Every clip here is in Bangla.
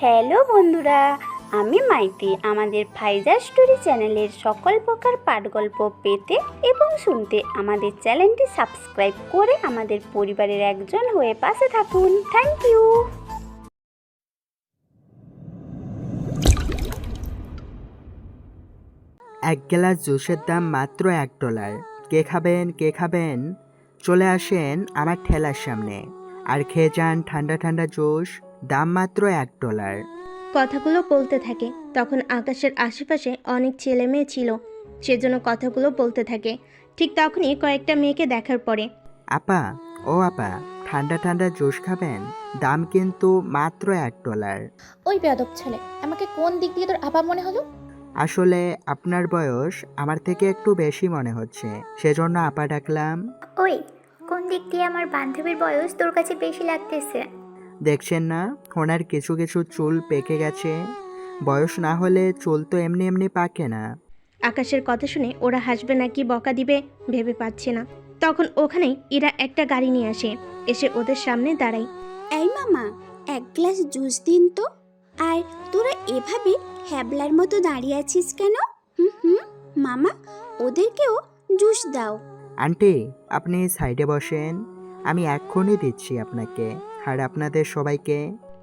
হ্যালো বন্ধুরা, আমি মাইতি। আমাদের ফাইজা স্টোরি চ্যানেলের সকল প্রকার পাঠগল্প পেতে এবং শুনতে আমাদের চ্যানেলটি সাবস্ক্রাইব করে আমাদের পরিবারের একজন হয়ে পাশে থাকুন। Thank you. এক গ্লাস জুসের দাম মাত্র $1। কে খাবেন কে খাবেন? চলে আসেন আমার ঠেলার সামনে আর খেয়ে যান ঠান্ডা ঠান্ডা জুস, দাম মাত্র $1। কথাগুলো বলতে থাকে। তখন আকাশের আশেপাশে অনেক ছেলে মেয়ে ছিল, সেজন্য কথাগুলো বলতে থাকে। ঠিক তখনই কয়েকটা মেয়েকে দেখার পরে, আপা, ও আপা, ঠান্ডা ঠান্ডা জুস খাবেন? দাম কিন্তু মাত্র $1। ওই বেয়াদব ছেলে, আমাকে কোন দিক দিয়ে তোর আপা মনে হলো? আসলে আপনার বয়স আমার থেকে একটু বেশি মনে হচ্ছে, সেজন্য আপা ডাকলাম। ওই, কোন দিক দিয়ে আমার বান্ধবীর বয়স তোর কাছে বেশি লাগতেছে? দেখছেন না, ওনার কিছু কিছু চুল পেকে গেছে। বয়স না হলে চুল তো এমনি এমনি পাকে না। আকাশের কথা শুনে ওরা হাসবে নাকি বকা দিবে ভেবে পাচ্ছে না। তখন ওখানেই ইরা একটা গাড়ি নিয়ে আসে, এসে ওদের সামনে দাঁড়ায়। এই মামা, এক গ্লাস জুস দিন তো। আর তোরা এভাবে হ্যাবলার মতো দাঁড়িয়ে আছিস কেন? হুম, মামা, ওদেরকেও জুস দাও। আন্টি, আপনি সাইডে বসেন, আমি এক্ষুনি দিচ্ছি আপনাকে আর আপনাদের সবাইকে।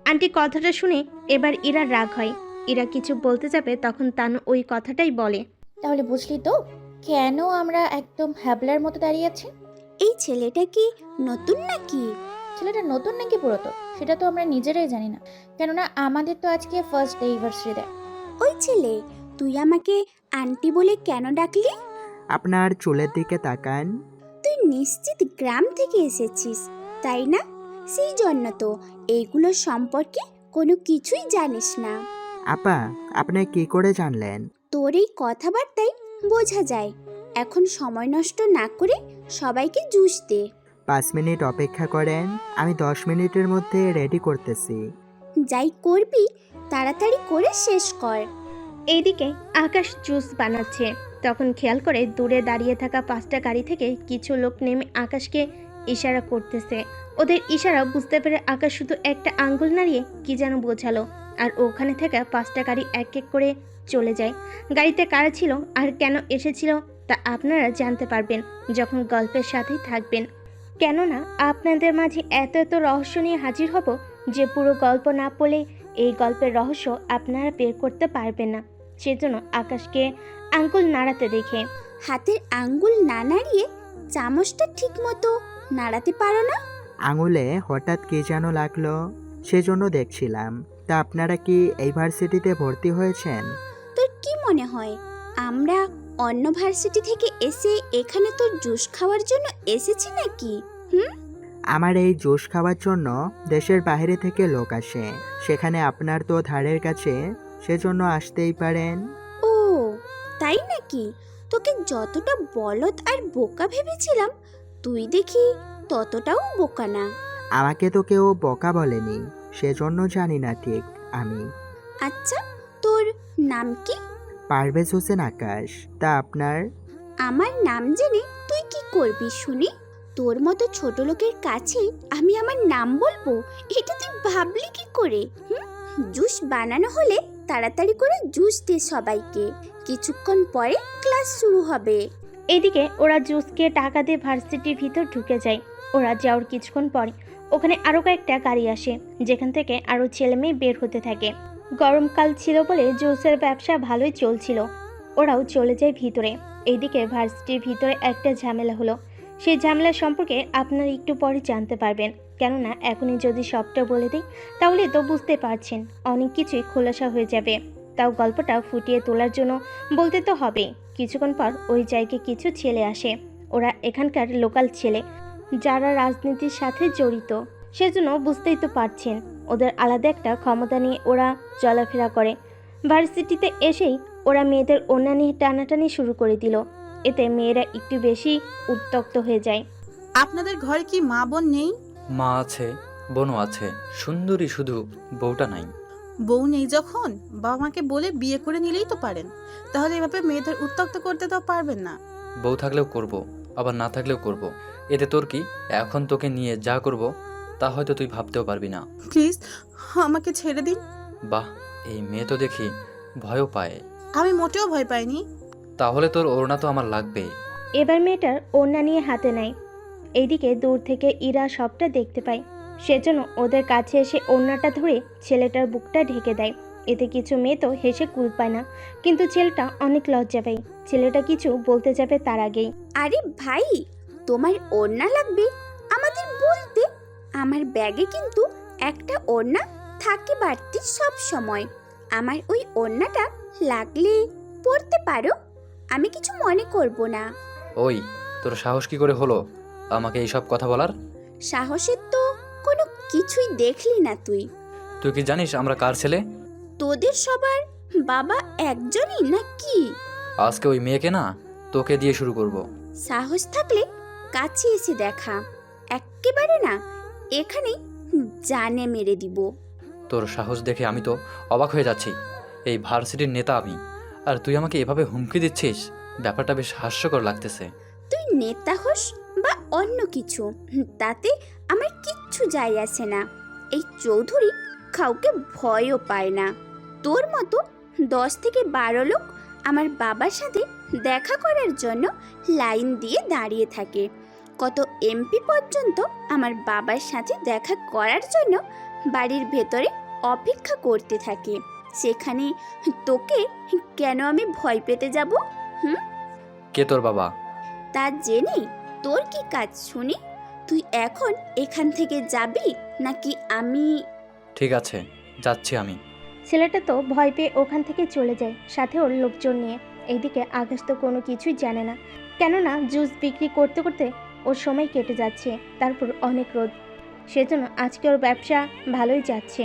আন্টি কথাটা শুনে এবার ইরা রাগ হয়। ইরা কিছু বলতে যাবে, তখন তানু ওই কথাটাই বলে। তাহলে বুঝলি তো কেন আমরা একদম হ্যাবলার মতো দাঁড়িয়ে আছি? এই ছেলেটা কি নতুন নাকি? ছেলেটা নতুন নাকি পুরাতন সেটা তো আমরা নিজেরাই জানি না, কেননা আমাদের তো আজকে ফার্স্ট ডে ইভার্সারি দেয়। ওই ছেলে, তুই আমাকে আন্টি বলে কেন ডাকলি? আপনার চুলের দিকে তাকান। তুই নিশ্চিত গ্রাম থেকে এসেছিস, তাই না? সেই জন্য তো এইগুলো সম্পর্কে কোনো কিছুই জানিস না। আপা, আপনি কি করে জানলেন? তোর এই কথাবার্তায় বোঝা যায়। এখন সময় নষ্ট না করে সবাইকে জুস দে। 5 মিনিট অপেক্ষা করেন, আমি 10 মিনিটের মধ্যে রেডি করতেছি। যাই করবি তাড়াতাড়ি করে শেষ কর। এইদিকে আকাশ জুস বানাচ্ছে। তখন খেয়াল করে দূরে দাঁড়িয়ে থাকা 5টা গাড়ি থেকে কিছু লোক নেমে আকাশকে ইশারা করতেছে। ওদের ইশারা বুঝতে পেরে আকাশ শুধু একটা আঙ্গুল নাড়িয়ে কি যেন বোঝালো, আর ওখানে থাকা 5টা গাড়ি এক এক করে চলে যায়। গাড়িতে কারা ছিল আর কেন এসেছিল তা আপনারা জানতে পারবেন যখন গল্পের সাথেই থাকবেন, কেননা আপনাদের মাঝে এত এত রহস্য নিয়ে হাজির হব যে পুরো গল্প না পড়লে এই গল্পের রহস্য আপনারা বের করতে পারবেন না। সেজন্য আকাশকে আঙ্গুল নাড়াতে দেখে, হাতের আঙ্গুল না নাড়িয়ে চামচটা ঠিক মতো নাড়াতে পারো না? আঙুলে হঠাৎ কি যেন লাগলো, সেজন্য দেখছিলাম। তা আপনারা কি এই ভার্সিটিতে ভর্তি হয়েছেন? তোর কি মনে হয় আমরা অন্য ভার্সিটি থেকে এসে এখানে তোর জুস খাওয়ার জন্য এসেছি নাকি? আমার এই জুস খাওয়ার জন্য দেশের বাইরে থেকে লোক আসে, সেখানে আপনার তো ধারের কাছে, সেজন্য আসতেই পারেন। ও তাই নাকি? তোকে যতটা বলদ আর বোকা ভেবেছিলাম, তুই দেখি ততটাও বোকা না। আমাকে তো কেউ বোকা বলেনি, সেজন্য জানি না ঠিক আমি। আচ্ছা, তোর নাম কি? পারভেজ হোসেন আকাশ। তা আপনার? আমার নাম জেনে তুই কি করবি শুনি? তোর মতো ছোট লোকের কাছে আমি আমার নাম বলবো, এটা তুই ভাবলি কি করে? জুস বানানো হলে তাড়াতাড়ি করে জুস দে সবাইকে, কিছুক্ষণ পরে ক্লাস শুরু হবে। এদিকে ওরা জুসকে টাকা দিয়ে ভার্সিটির ভিতর ঢুকে যায়। ওরা যাওয়ার কিছুক্ষণ পরে ওখানে আরও কয়েকটা গাড়ি আসে, যেখান থেকে আরও ছেলে মেয়ে বের হতে থাকে। গরমকাল ছিল বলে জুসের ব্যবসা ভালোই চলছিল। ওরাও চলে যায় ভিতরে। এইদিকে ভার্সিটির ভিতরে একটা ঝামেলা হলো। সেই ঝামেলা সম্পর্কে আপনারা একটু পরে জানতে পারবেন, কেননা এখনই যদি সবটা বলে দিই তাহলে তো বুঝতে পারছেন অনেক কিছুই খোলাসা হয়ে যাবে। তাও গল্পটা ফুটিয়ে তোলার জন্য বলতে তো হবে। কিছুক্ষণ পর ওই জায়গায় কিছু ছেলে আসে। ওরা এখানকার লোকাল ছেলে, যারা রাজনীতির সাথে জড়িত। সেজন্য বুঝতেই তো পারছেন ওদের আলাদা একটা ক্ষমতা নিয়ে ওরা চলাফেরা করে। ভার্সিটিতে এসেই ওরা মেয়েদের ওড়না নিয়ে টানাটানি শুরু করে দিল। এতে মেয়েরা একটু বেশি উত্তক্ত হয়ে যায়। আপনাদের ঘরে কি মা বোন নেই? মা আছে, বোনও আছে, সুন্দরী, শুধু বউটা নাই। বউ নেই যখন বাবা মাকে বলে বিয়ে করে নিলেই তো পারেন, তাহলে এভাবে মেয়েদের উত্ত্যক্ত করতে তো পারবেন না। বউ থাকলেও করব, আবার না থাকলেও করব। এতে তোর কি? এখন তোকে নিয়ে যা করব তা হয়তো তুই ভাবতেও পারবি না। প্লিজ আমাকে ছেড়ে দিন। বাহ, এই মেয়ে তো দেখি ভয়ও পায়। আমি মোটেও ভয় পাইনি। তাহলে তোর ওড়না তো আমার লাগবে। এবার মেয়েটার ওড়না নিয়ে হাতে নেয়। এইদিকে দূর থেকে ইরা সবটা দেখতে পায়, সেজন্য ওদের কাছে এসে ওড়নাটা ধরে ছেলেটার বুকটা ঢেকে দেয়। এতে কিছু মেয়ে তো হেসে কুল পায় না, কিন্তু ছেলেটা অনেক লজ্জা পায়। ছেলেটা কিছু বলতে যাবে তার আগেই আরে ভাই, তোমার ওড়না লাগবে আমাদের বলতে। আমার ব্যাগে কিন্তু একটা ওড়না থাকে বাড়তি সব সময়। আমার ওই ওড়নাটা লাগলে পরতে পারো, আমি কিছু মনে করব না। ওই, তোর সাহস কি করে হলো আমাকে এইসব কথা বলার? সাহসের তো কোনো কিছুই দেখলি না তুই। তুই কি জানিস আমরা কার ছেলে? তোদের সবার বাবা একজনই না কি? আজকে ওই মেয়েকে না তোকে দিয়ে শুরু করব। সাহস থাকলে কাছে এসে দেখা, এক্কেবারে না এখানেই জানে মেরে দিব। তোর সাহস দেখে আমি তো অবাক হয়ে যাচ্ছি। এই ভার্সিটির নেতা আমি, আর তুই আমাকে এভাবে হুমকি দিচ্ছিস? ব্যাপারটা বেশ হাস্যকর লাগতেছে। তুই নেতা হোস বা অন্য কিছু, তাতে আমার কিচ্ছু যায় আসে না। এই চৌধুরী কাউকে ভয়ও পায় না। তোর মতো 10 থেকে 12 লোক আমার বাবার সাথে দেখা করার জন্য লাইন দিয়ে দাঁড়িয়ে থাকে। কত এমপি পর্যন্ত আমার বাবার সাথে দেখা করার জন্য বাড়ির ভেতরে অপেক্ষা করতে থাকে। সেখানে তোকে কেন আমি ভয় পেতে যাব? কে তোর বাবা? তা জেনে তোর কি কাজ শুনি? তুই এখন এখান থেকে যাবি নাকি আমি? ঠিক আছে, যাচ্ছি আমি। ছেলেটা তো ভয় পেয়ে ওখান থেকে চলে যায়, সাথে ওর লোকজন নিয়ে। এইদিকে আকাশ তো কোনো কিছুই জানে না, কেননা জুস বিক্রি করতে করতে ওর সময় কেটে যাচ্ছে, তারপর অনেক রোদ, সেজন্য আজকে ওর ব্যবসা ভালোই যাচ্ছে।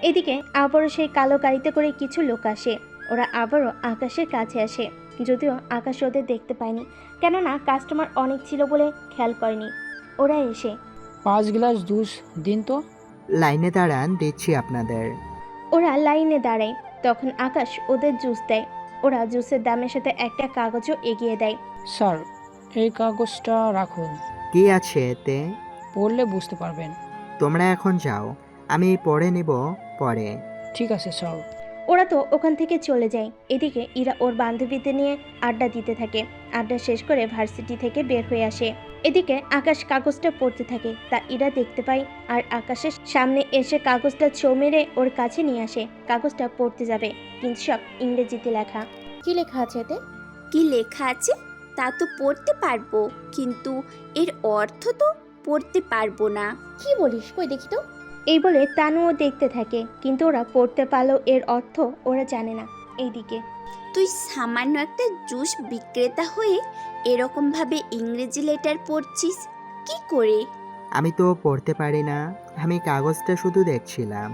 এদিকে আবারও সেই কালো গাড়িতে করে কিছু লোক আসে। ওরা আবারও আকাশের কাছে আসে, যদিও আকাশ ওদের দেখতে পায়নি, কেননা কাস্টমার অনেক ছিল বলে খেয়াল করেনি। ওরা এসে 5 গ্লাস জুস দিন তো। লাইনে দাঁড়ান, দিচ্ছি আপনাদের। ওরা লাইনে দাঁড়ায়, তখন আকাশ ওদের জুস দেয়। ওরা জুসের দামের সাথে একটা কাগজও এগিয়ে দেয়। স্যার, এই কাগজটা রাখুন, কি আছে এতে? পড়লে বুঝতে পারবেন। তোমরা এখন যাও, আমি পড়ে নিব পরে। ঠিক আছে স্যার। ওরা তো ওখান থেকে চলে যায়। এদিকে ইরা ওর বান্ধবীদের নিয়ে আড্ডা দিতে থাকে। আড্ডা শেষ করে ভার্সিটি থেকে বের হয়ে আসে। এদিকে আকাশ কাগজটা পড়তে থাকে, তা ইরা দেখতে পায়, আর আকাশের সামনে এসে কাগজটা ছো মেরে ওর কাছে নিয়ে আসে। কাগজটা পড়তে যাবে, কিন্তু সব ইংরেজিতে লেখা। কি লেখা আছে এতে? কি লেখা আছে তা তো পড়তে পারবো, কিন্তু এর অর্থ তো পড়তে পারবো না। কি বলিস, কই দেখি তো। এই বলে তানুও দেখতে থাকে, কিন্তু ওরা পড়তে পারলেও এর অর্থ ওরা জানে না। এইদিকে তুই সামান্য একটা জুস বিক্রেতা হয়ে এরকম ভাবে ইংরেজি লেটার পড়ছিস কি করে? আমি তো পড়তে পারি না, আমি কাগজটা শুধু দেখছিলাম।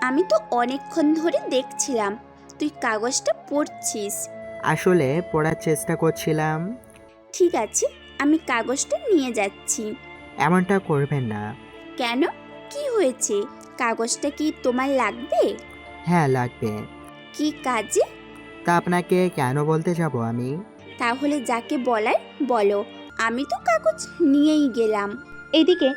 আমি তো অনেকক্ষণ ধরে দেখছিলাম তুই কাগজটা পড়ছিস। আসলে পড়ার চেষ্টা করছিলাম। ঠিক আছে, আমি কাগজটা নিয়ে যাচ্ছি। এমনটা করবেন না। কেন, কি হয়েছে? কাগজটা কি তোমার লাগবে? হ্যাঁ, লাগবে। কি কাজে? তা আপনাকে কেন বলতে যাব আমি? তাহলে যাকে বলার বলো, আমি তো কাগজ নিয়েই গেলাম। এইদিকে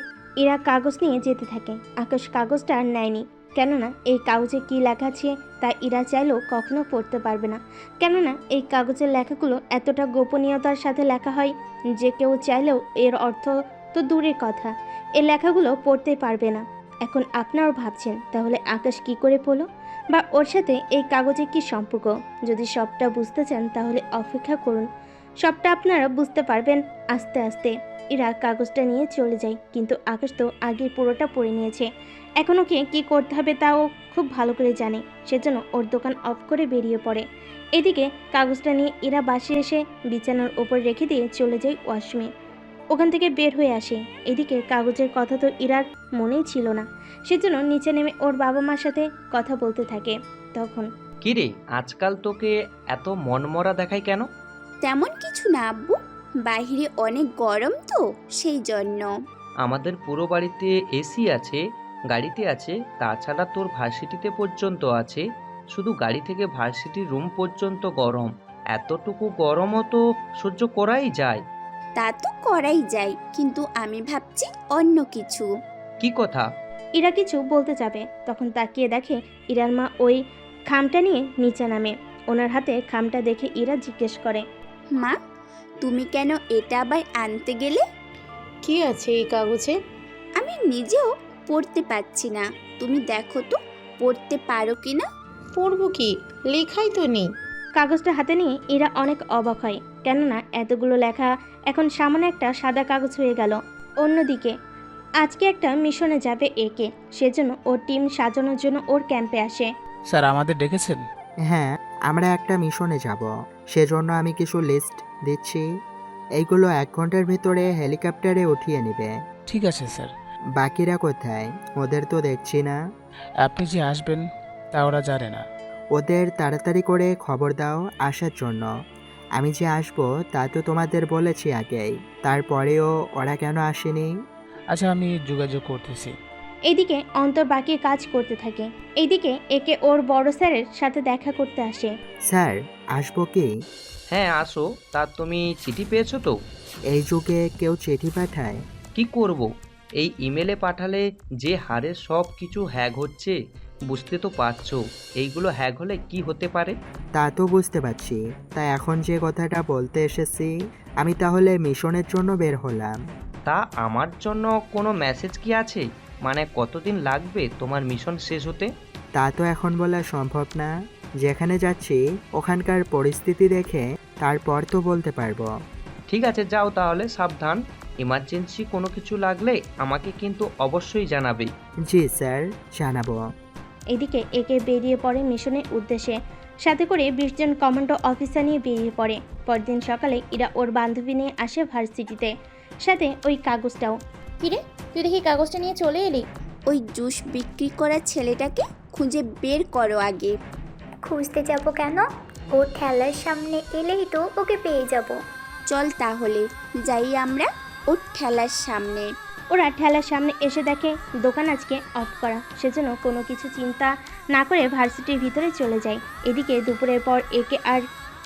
ইরা কাগজ নিয়ে যেতে থাকে। আকাশ কাগজটা আর নেয়নি, কেননা এই কাগজে কি লেখা আছে তা ইরা চাইলেও কখনো পড়তে পারবে না। কেননা এই কাগজের লেখাগুলো এতটা গোপনীয়তার সাথে লেখা হয় যে কেউ চাইলেও এর অর্থ তো দূরের কথা, এই লেখাগুলো পড়তে পারবে না। এখন আপনারাও ভাবছেন, তাহলে আকাশ কি করে পড়লো, বা ওর সাথে এই কাগজে কি সম্পর্ক? যদি সবটা বুঝতে চান তাহলে অপেক্ষা করুন, সবটা আপনারা বুঝতে পারবেন আস্তে আস্তে। ইরা কাগজটা নিয়ে চলে যায়, কিন্তু আকাশ তো আগে পুরোটা পড়ে নিয়েছে। এখন ওকে কী করতে হবে তাও খুব ভালো করে জানে, সেজন্য ওর দোকান অফ করে বেরিয়ে পড়ে। এদিকে কাগজটা নিয়ে ইরা বাসে এসে বিছানার ওপর রেখে দিয়ে চলে যায় ওয়াশরুমে। ওখান থেকে বের হয়ে আসে। এদিকে কাগজের কথা তো ইরার মনেই ছিল না, সেজন্য নিচে নেমে ওর বাবা মার সাথে কথা বলতে থাকে। তখন কিরে, আজকাল তোকে এত মনমরা দেখায় কেন? তেমন কিছু না আব্বু, বাইরে অনেক গরম তো সেই জন্য। আমাদের পুরো বাড়িতে এসি আছে, গাড়িতে আছে, তাছাড়া তোর ভার্সিটিতে পর্যন্ত আছে। শুধু গাড়ি থেকে ভার্সিটির রুম পর্যন্ত গরম। এতটুকু গরমও তো সহ্য করাই যায়। তা তো করাই যায়, কিন্তু আমি ভাবছি অন্য কিছু। কি কথা? ইরা কিছু বলতে যাবে, তখন তাকিয়ে দেখে ইরার মা ওই খামটা নিয়ে নিচে নামে। ওনার হাতে খামটা দেখে ইরা জিজ্ঞেস করে, মা, তুমি কেন এটা আবার আনতে গেলে? কি আছে এই কাগজে? আমি নিজেও পড়তে পারছি না, তুমি দেখো তো পড়তে পারো কি না। পড়বো কি, লেখাই তো নেই। কাগজটা হাতে নিয়ে ইরা অনেক অবাক হয়, কেননা এতগুলো লেখা এখন সামান্য একটা সাদা কাগজ হয়ে গেল। অন্যদিকে আজকে একটা মিশনে যাবে একে, সেজন্য ওর টিম সাজানোর জন্য ওর ক্যাম্পে আসে। স্যার আমাদের ডেকেছেন? হ্যাঁ, আমরা একটা মিশনে যাব, সেজন্য আমি কিছু লিস্ট দিচ্ছি। এইগুলো 1 ঘন্টার ভিতরে হেলিকপ্টারে উঠিয়ে নেবে। ঠিক আছে স্যার। বাকিরা কোথায়? ওদের তো দেখছি না। আপনি যে আসবেন তা ওরা জানে না। ওদের তাড়াতাড়ি করে খবর দাও আসার জন্য। আমি যে আসবো তা তো তোমাদের বলেছি আগেই, তারপরেও ওরা কেন আসেনি? আচ্ছা আমি যোগাযোগ করতেছি। এইদিকে অন্তর বাকি কাজ করতে থাকে। এইদিকে একে ওর বড় স্যারের সাথে দেখা করতে আসে। স্যার, আসবো কি? হ্যাঁ আসো। তা তুমি চিঠি পেয়েছো তো? এই যুগে কেউ চিঠি পাঠায়? কি করব, এই ইমেলে পাঠালে যে হারে সব কিছু হ্যাক হচ্ছে, বুঝতে তো পারছো এইগুলো হ্যাক হলে কি হতে পারে। তা তো বুঝতে পারছি, তাই এখন যে কথাটা বলতে এসেছি, আমি তাহলে মিশনের জন্য বের হলাম। তা আমার জন্য কোনো মেসেজ কি আছে? মানে কতদিন লাগবে তোমার মিশন শেষ হতে? তা তো এখন বলা সম্ভব না। যেখানে যাচ্ছি ওখানকার পরিস্থিতি দেখে তারপর তো বলতে পারবো। ঠিক আছে যাও তাহলে, সাবধান। ইমার্জেন্সি কোনো কিছু লাগলে আমাকে কিন্তু অবশ্যই জানাবে। জি স্যার, জানাবো। এদিকে একে বেরিয়ে পড়ে মিশনের উদ্দেশ্যে, সাথে করে 20 জন কমান্ডো অফিসার নিয়ে বেরিয়ে পড়ে। পরদিন সকালে ইরা ওর বান্ধবী নিয়ে আসে ভার্সিটিতে, সাথে ওই কাগজটাও। কিরে, তুই দেখি কাগজটা নিয়ে চলে এলি? ওই জুস বিক্রি করা ছেলেটাকে খুঁজে বের করো আগে। খুঁজতে যাব কেন? ও ঠেলার সামনে এলেই তো ওকে পেয়ে যাব। চল তাহলে যাই আমরা ওর ঠেলার সামনে। ওরা ঠেলার সামনে এসে দেখে দোকান আজকে অফ করা, সেজন্য কোনো কিছু চিন্তা না করে ভার্সিটির ভিতরে চলে যায়। এদিকে দুপুরের পর একে আর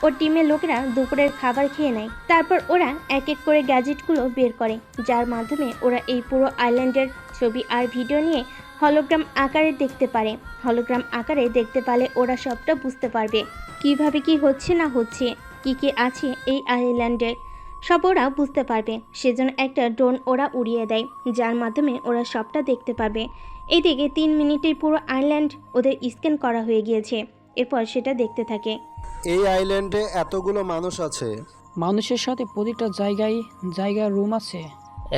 ওর টিমের লোকেরা দুপুরের খাবার খেয়ে নেয়। তারপর ওরা এক এক করে গ্যাজেটগুলো বের করে, যার মাধ্যমে ওরা এই পুরো আইল্যান্ডের ছবি আর ভিডিও নিয়ে হলোগ্রাম আকারে দেখতে পারে। হলোগ্রাম আকারে দেখতে পারলে ওরা সবটা বুঝতে পারবে, কিভাবে কি হচ্ছে না হচ্ছে, কি আছে এই আইল্যান্ডে, সব ওরা বুঝতে পারবে। সেজন্য একটা ড্রোন ওরা উড়িয়ে দেয়, যার মাধ্যমে ওরা সবটা দেখতে পারবে। এইদিকে 3 মিনিটের পুরো আইল্যান্ড ওদের স্ক্যান করা হয়ে গিয়েছে। এরপর সেটা দেখতে থাকে। এই আইল্যান্ডে এতগুলো মানুষ আছে। মানুষের সাথে প্রতিটা জায়গায় রুম আছে।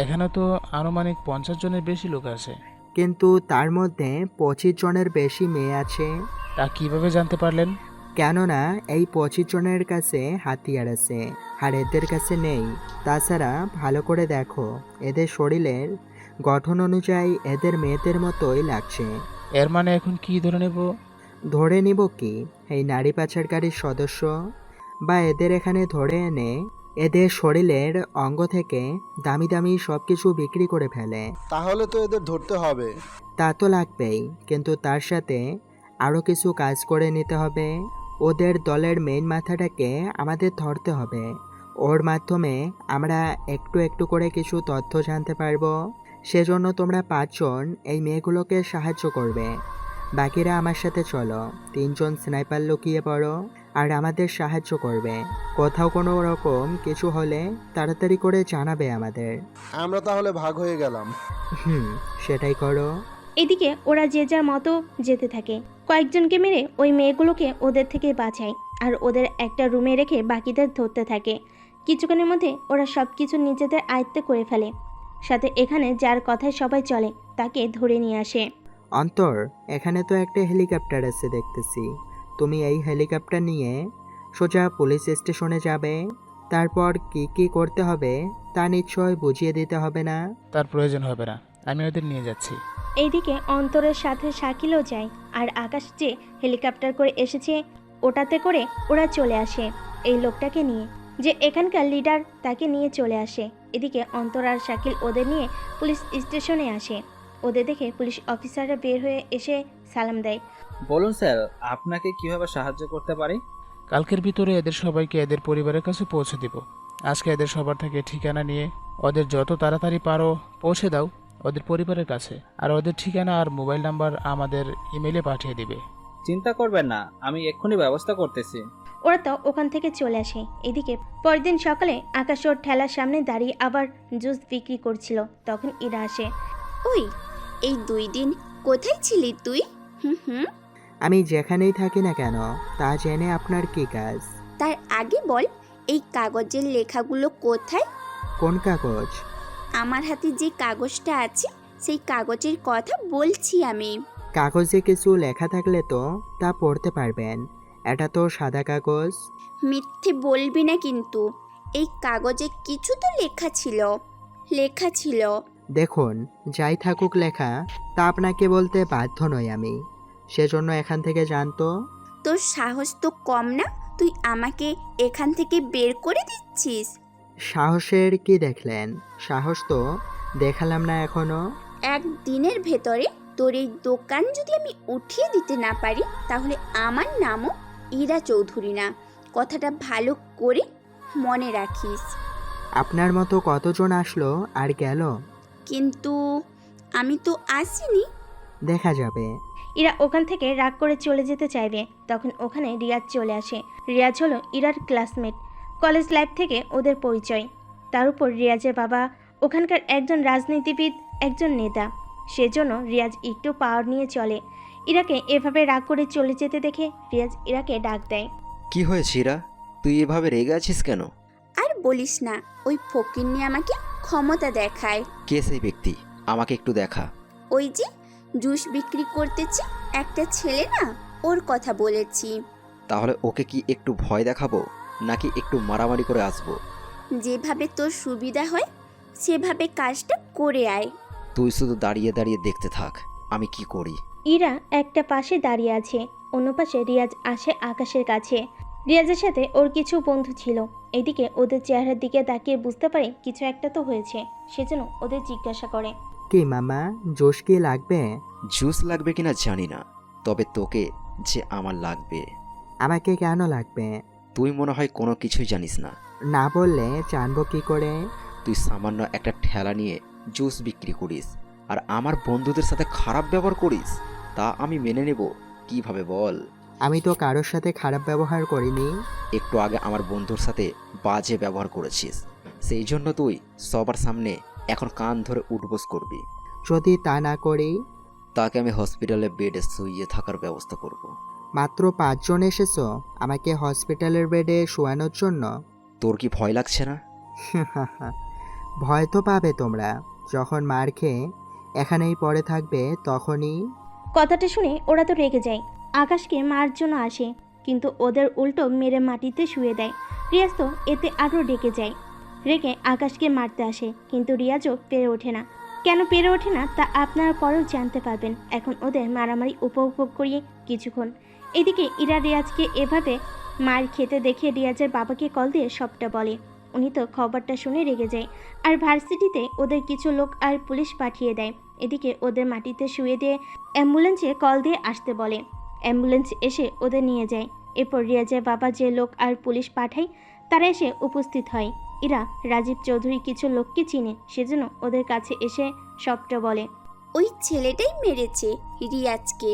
এখানে তো আনুমানিক 50 জনের বেশি লোক আছে। কিন্তু তার মধ্যে 25 জনের বেশি মেয়ে আছে। তা কিভাবে জানতে পারলেন? কেননা এই 25 জনের কাছে হাতিয়ার আছে আর এদের কাছে নেই। তাছাড়া ভালো করে দেখো, এদের শরীরের গঠন অনুযায়ী এদের মেয়েদের মতোই লাগছে। এর মানে এখন কি ধরে নেব? ধরে নিব কি, এই নারী পাচারকারীর সদস্য, বা এদের এখানে ধরে এনে এদের শরীরের অঙ্গ থেকে দামি দামি সব কিছু বিক্রি করে ফেলে। তাহলে তো এদের ধরতে হবে। তা তো লাগবেই, কিন্তু তার সাথে আরও কিছু কাজ করে নিতে হবে। ওদের দলের মেইন মাথাটাকে আমাদের ধরতে হবে। ওর মাধ্যমে আমরা একটু একটু করে কিছু তথ্য জানতে পারবো। সেজন্য তোমরা 5 জন এই মেয়েগুলোকে সাহায্য করবে। বাকিরা আমার সাথে চলো। 3 জন স্নাইপার লুকিয়ে পড়ো আর আমাদের সাহায্য করবে। কোথাও কোনো রকম কিছু হলে তাড়াতাড়ি করে জানাবে আমাদের। আমরা তাহলে ভাগ হয়ে গেলাম। সেটাই করো। এদিকে ওরা যে যার মতো যেতে থাকে। কয়েকজনকে মেরে ওই মেয়েগুলোকে ওদের থেকে বাঁচায়, আর ওদের একটা রুমে রেখে বাকিদের ধরতে থাকে। কিছুক্ষণের মধ্যে ওরা সব কিছু নিজেদের আয়ত্তে করে ফেলে, সাথে এখানে যার কথায় সবাই চলে তাকে ধরে নিয়ে আসে। অন্তর, এখানে তো একটা হেলিকপ্টার আছে দেখতেছি। তুমি এই হেলিকপ্টার নিয়ে সোজা পুলিশ স্টেশনে যাবে। তারপর কি কি করতে হবে তা নিশ্চয় বুঝিয়ে দিতে হবে না? তার প্রয়োজন হবে না, আমি ওদের নিয়ে যাচ্ছি। এইদিকে অন্তরের সাথে শাকিলও যায়, আর আকাশ যে হেলিকপ্টার করে এসেছে ওটাতে করে ওরা চলে আসে এই লোকটাকে নিয়ে, যে এখানকার লিডার, তাকে নিয়ে চলে আসে। এদিকে অন্তর আর শাকিল ওদের নিয়ে পুলিশ স্টেশনে আসে। ওদের দেখে পুলিশ অফিসাররা বের হয়ে এসে সালাম দেয়। বলুন স্যার, আপনাকে কিভাবে সাহায্য করতে পারি? কালকের ভিতরে এদের সবাইকে এদের পরিবারের কাছে পৌঁছে দিব। আজকে এদের সবার থেকে ঠিকানা নিয়ে ওদের যত তাড়াতাড়ি পারো পৌঁছে দাও ওদের পরিবারের কাছে, আর ওদের ঠিকানা আর মোবাইল নাম্বার আমাদের ইমেলে পাঠিয়ে দিবে। চিন্তা করবেন না, আমি এক্ষুনি ব্যবস্থা করতেছি। ওরা তো ওখান থেকে চলে আসে। এদিকে পরের দিন সকালে আকাশ ওর ঠেলার সামনে দাঁড়িয়ে আবার জুস বিক্রি করছিল। তখন ইরা আসে। ওই এই 2 দিন কোথায় ছিলি তুই? হুম। আমি যেখানেই থাকি না কেন তা জেনে আপনার কি কাজ? তার আগে বল, এই কাগজের লেখাগুলো কোথায়? কোন কাগজ? আমার হাতে যে কাগজটা আছে সেই কাগজের কথা বলছি আমি। কাগজে কিছু লেখা থাকলে তো তা পড়তে পারবেন, এটা তো সাদা কাগজ। মিথ্যে বলবি না কিন্তু, এই কাগজে কিছু তো লেখা ছিল। দেখুন, যাই থাকুক লেখা তা আপনাকে বলতে বাধ্য নই আমি, সেজন্য এখান থেকে জানতো। তোর সাহস তো কম না, তুই আমাকে এখান থেকে বের করে দিচ্ছিস। সাহসের কি দেখলেন? সাহস তো দেখালাম না এখনো। একদিনের ভেতরে তোর এই দোকান যদি আমি উঠিয়ে দিতে না পারি তাহলে আমার নামও ইরা চৌধুরী না, কথাটা ভালো করে মনে রাখিস। আপনার মতো কতজন আসলো আর গেল, কিন্তু আমি তো আসিনি। দেখা যাবে। ইরা ওখান থেকে রাগ করে চলে যেতে চাইবে, তখন ওখানে রিয়াজ চলে আসে। রিয়াজ হলো ইরার ক্লাসমেট, কলেজ লাইফ থেকে ওদের পরিচয়। তার উপর রিয়াজের বাবা ওখানকার একজন রাজনীতিবিদ, একজন নেতা, সেজন্য রিয়াজ একটু পাওয়ার নিয়ে চলে। ইরাকে এভাবে রাগ করে চলে যেতে দেখে রিয়াজ ইরাকে ডাক দেয়। কি হয়েছে ইরা, তুই এভাবে রেগে আছিস কেন? আর বলিস না, ওই ফকিন্নি আমাকে ক্ষমতা দেখায়। কে সেই ব্যক্তি, আমাকে একটু দেখা। ওই যে জুস বিক্রি করতেছে একটা ছেলে না, ওর কথা বলেছি। তাহলে ওকে কি একটু ভয় দেখাবো নাকি একটু মারামারি করে আসবো? যেভাবে তোর সুবিধা হয় সেভাবে কাজটা করে আয়। তুই শুধু দাঁড়িয়ে দাঁড়িয়ে দেখতে থাক আমি কি করি। ইরা একটা পাশে দাঁড়িয়ে আছে, অন্য পাশে রিয়াজ আসে আকাশের কাছে। রিয়াজের সাথে ওর কিছু বন্ধু ছিল। এদিকে ওদের চেহারার দিকে তাকিয়ে বুঝতে পারে কিছু একটা তো হয়েছে, সেজন্য ওদের জিজ্ঞাসা করে, কি মামা, জোশ কি লাগবে? জুস লাগবে কিনা জানি না, তবে তোকে যে আমার লাগবে। আমাকে কেন লাগবে? তুই মনে হয় কোনো কিছুই জানিস না। না বললে জানবো কি করে? তুই সামান্য একটা ঠেলা নিয়ে জুস বিক্রি করিস আর আমার বন্ধুদের সাথে খারাপ ব্যবহার করিস, তা আমি মেনে নেব কিভাবে বল? আমি তো কারোর সাথে খারাপ ব্যবহার করিনি। একটু আগে আমার বন্ধুর সাথে বাজে ব্যবহার করেছিস, সেই জন্য তুই সবার সামনে এখন কান ধরে উঠবোস করবি। যদি তা না করি? তাকে আমি হসপিটালে বেডে শুইয়ে থাকার ব্যবস্থা করব। মাত্র 5 জন এসেছো আমাকে হসপিটালের বেডে শোয়ানোর জন্য? তোর কি ভয় লাগছে না? ভয় তো পাবে তোমরা, যখন মার খেয়ে এখানেই পড়ে থাকবে তখনই। কথাটা শুনে ওরা তো রেগে যায়, আকাশকে মারার জন্য আসে, কিন্তু ওদের উল্টো মেরে মাটিতে শুয়ে দেয়। রিয়াজ তো এতে আরও রেগে যায়, রেগে আকাশকে মারতে আসে, কিন্তু রিয়াজও পেরে ওঠে না। কেন পেরে ওঠে না তা আপনারা পরেও জানতে পারবেন। এখন ওদের মারামারি উপভোগ করিয়ে কিছুক্ষণ। এদিকে ইরা রিয়াজকে এভাবে মার খেতে দেখে রিয়াজের বাবাকে কল দিয়ে সবটা বলে। উনি তো খবরটা শুনে রেগে যায়, আর ভার্সিটিতে ওদের কিছু লোক আর পুলিশ পাঠিয়ে দেয়। এদিকে ওদের মাটিতে শুয়ে দিয়ে অ্যাম্বুলেন্সে কল দিয়ে আসতে বলে। অ্যাম্বুলেন্স এসে ওদের নিয়ে যায়। এরপর রিয়াজের বাবা যে লোক আর পুলিশ পাঠায় তারা এসে উপস্থিত হয়। ইরা রাজীব চৌধুরী কিছু লোককে চিনে, সেজন্য ওদের কাছে এসে সবটা বলে। ওই ছেলেটাই মেরেছে রিয়াজকে।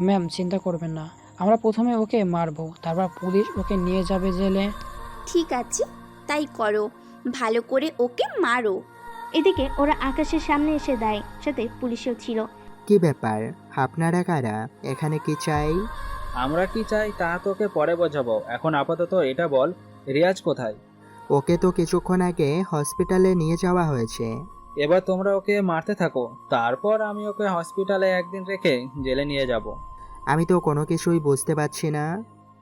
ম্যাম চিন্তা করবেন না, আমরা প্রথমে ওকে মারবো, তারপর পুলিশ ওকে নিয়ে যাবে জেলে। ঠিক আছে, তাই করো, ভালো করে ওকে মারো। এদিকে ওরা আকাশের সামনে এসে দেয়, সাথে পুলিশও ছিল। কি ব্যাপার, আপনারা কারা, এখানে কি চাই? আমরা কি চাই তা তোকে পরে বোঝাবো, এখন আপাতত এটা বল, রিয়াজ কোথায়? ওকে তো কিছুক্ষণ আগে হসপিটালে নিয়ে যাওয়া হয়েছে। এবার তোমরা ওকে মারতে থাকো, তারপর আমি ওকে হসপিটালে একদিন রেখে জেলে নিয়ে যাব। আমি তো কোনো কিছুই বুঝতে পারছি না।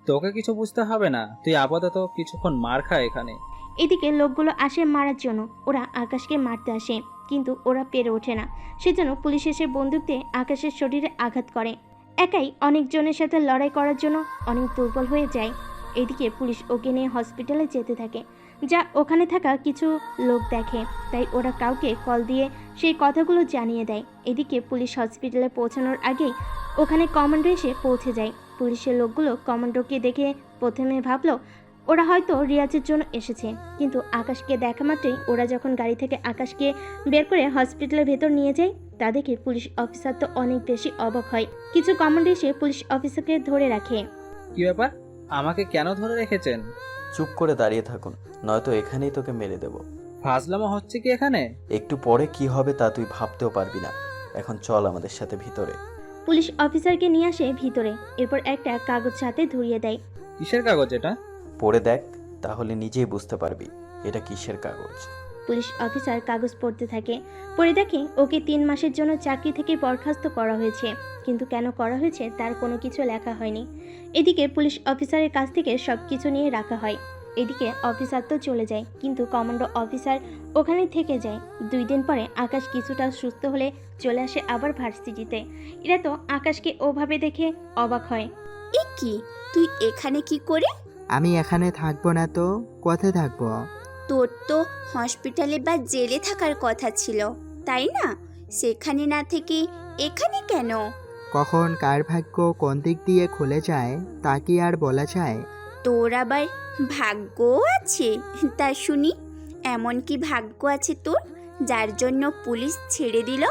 তোকে কিছু বুঝতে হবে না, তুই আপাতত কিছুক্ষণ মার খা এখানে। এদিকে লোকগুলো আসে মারার জন্য, ওরা আকাশকে মারতে আসে, কিন্তু ওরা পেরে ওঠে না, সেজন্য পুলিশ এসে বন্দুক দিয়ে আকাশের শরীরে আঘাত করে। একাই অনেকজনের সাথে লড়াই করার জন্য অনেক দুর্বল হয়ে যায়। এদিকে পুলিশ ওকে নিয়ে হসপিটালে যেতে থাকে, যা ওখানে থাকা কিছু লোক দেখে, তাই ওরা কাউকে কল দিয়ে সেই কথাগুলো জানিয়ে দেয়। এদিকে পুলিশ হসপিটালে পৌঁছানোর আগেই ওখানে কমান্ডো এসে পৌঁছে যায়। পুলিশের লোকগুলো কমান্ডোকে দেখে প্রথমে ভাবলো ওরা হয়তো রিয়াজের জন্য এসেছে, কিন্তু আকাশকে দেখা মাত্রই ওরা যখন গাড়ি থেকে আকাশকে বের করে হসপিটালের ভেতর নিয়ে যায়, তা দেখে পুলিশ অফিসার তো অনেক বেশি অবাক হয়। কিছু কমান্ড এসে পুলিশ অফিসারকে ধরে রাখে। কি ব্যাপার, আমাকে কেন ধরে রেখেছেন? চুপ করে দাঁড়িয়ে থাকুন, নয়তো এখানেই তোকে মেরে দেব। ফাজলামো হচ্ছে কি এখানে? একটু পরে কি হবে তা তুই ভাবতেও পারবি না। এখন চল আমাদের সাথে ভিতরে। পুলিশ অফিসারকে নিয়ে আসে ভিতরে, এরপর একটা কাগজ হাতে ধরিয়ে দেয়। কিসের কাগজ এটা? পড়ে দেখ, তাহলে নিজেই বুঝতে পারবি এটা কিসের কাগজ। পুলিশ অফিসার কাগজ পড়তে থাকে। পড়ে দেখে ওকে 3 মাসের জন্য চাকরি থেকে বরখাস্ত করা হয়েছে, কিন্তু কেন করা হয়েছে তার কোনো কিছু লেখা হয়নি। এদিকে পুলিশ অফিসারের কাছ থেকে সব কিছু নিয়ে রাখা হয়। এদিকে অফিসার তো চলে যায়, কিন্তু কমান্ডো অফিসার ওখানে থেকে যায়। 2 দিন পরে আকাশ কিছুটা সুস্থ হলে চলে আসে আবার ভার্সিটিতে। এরা তো আকাশকে ওভাবে দেখে অবাক হয়। এ কি, তুই এখানে কি করে? আমি এখানে থাকবো না তো কোথায় থাকবো? তোর তো হসপিটালে বা জেলে থাকার কথা ছিল, তাই না? সেখানে না থেকে এখানে কেন? কখন কার ভাগ্য কোন দিক দিয়ে খুলে যায় তা কি আর বলা যায়? তোর আবার ভাগ্য আছে? তা শুনি, এমন কি ভাগ্য আছে তোর যার জন্য পুলিশ ছেড়ে দিল?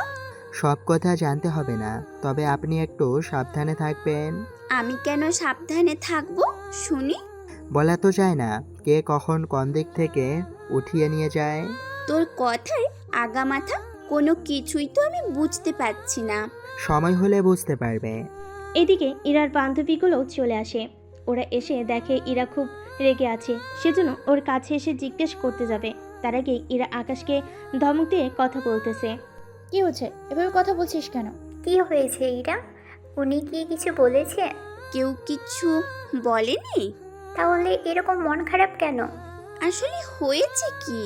সব কথা জানতে হবে না, তবে আপনি একটু সাবধানে থাকবেন। আমি কেন সাবধানে থাকবো শুনি? বলা তো যায় না কে কখন কোন দিক থেকে উঠিয়ে নিয়ে যায়। তোর কথার আগামাথা কোনো কিছুই তো আমি বুঝতে পারছি না। সময় হলে বুঝতে পারবে। এদিকে ইরার বান্ধবীগুলো চলে আসে। ওরা এসে দেখে ইরা খুব রেগে আছে, সেজন্য ওর কাছে এসে জিজ্ঞেস করতে যাবে। তার আগে ইরা আকাশকে ধমক দিয়ে কথা বলতেছে। কি হচ্ছে, এভাবে কথা বলছিস কেন? কি হয়েছে ইরা? উনি কি কিছু বলেছে? কেউ কিছু বলেনি? তাহলে এরকম মন খারাপ কেন? আসলে হয়েছে কি?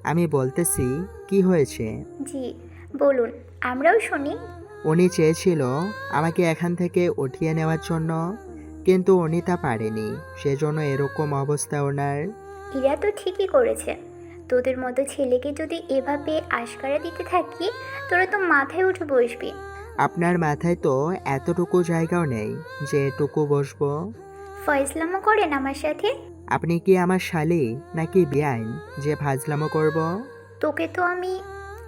আমি বলতেছি কি হয়েছে। জি বলুন, আমরাও শুনি। উনি চেয়েছিল আমাকে এখান থেকে উঠিয়ে নেওয়ার জন্য, কিন্তু উনি তা পারেনি, সেজন্য এরকম অবস্থা ওনার। ইরা তো ঠিকই করেছে। তোদের মতো ছেলেকে যদি এভাবে আশকারা দিতে থাকি, তোরা তো মাথায় উঠে বসবি। আপনার মাথায় তো এতটুকু জায়গাও নেই যে এটুকু বসবো। ফয়সলামো করেন আমার সাথে? আপনি কি আমার শালি নাকি বেআইন যে ফাজলামো করব? তোকে তো আমি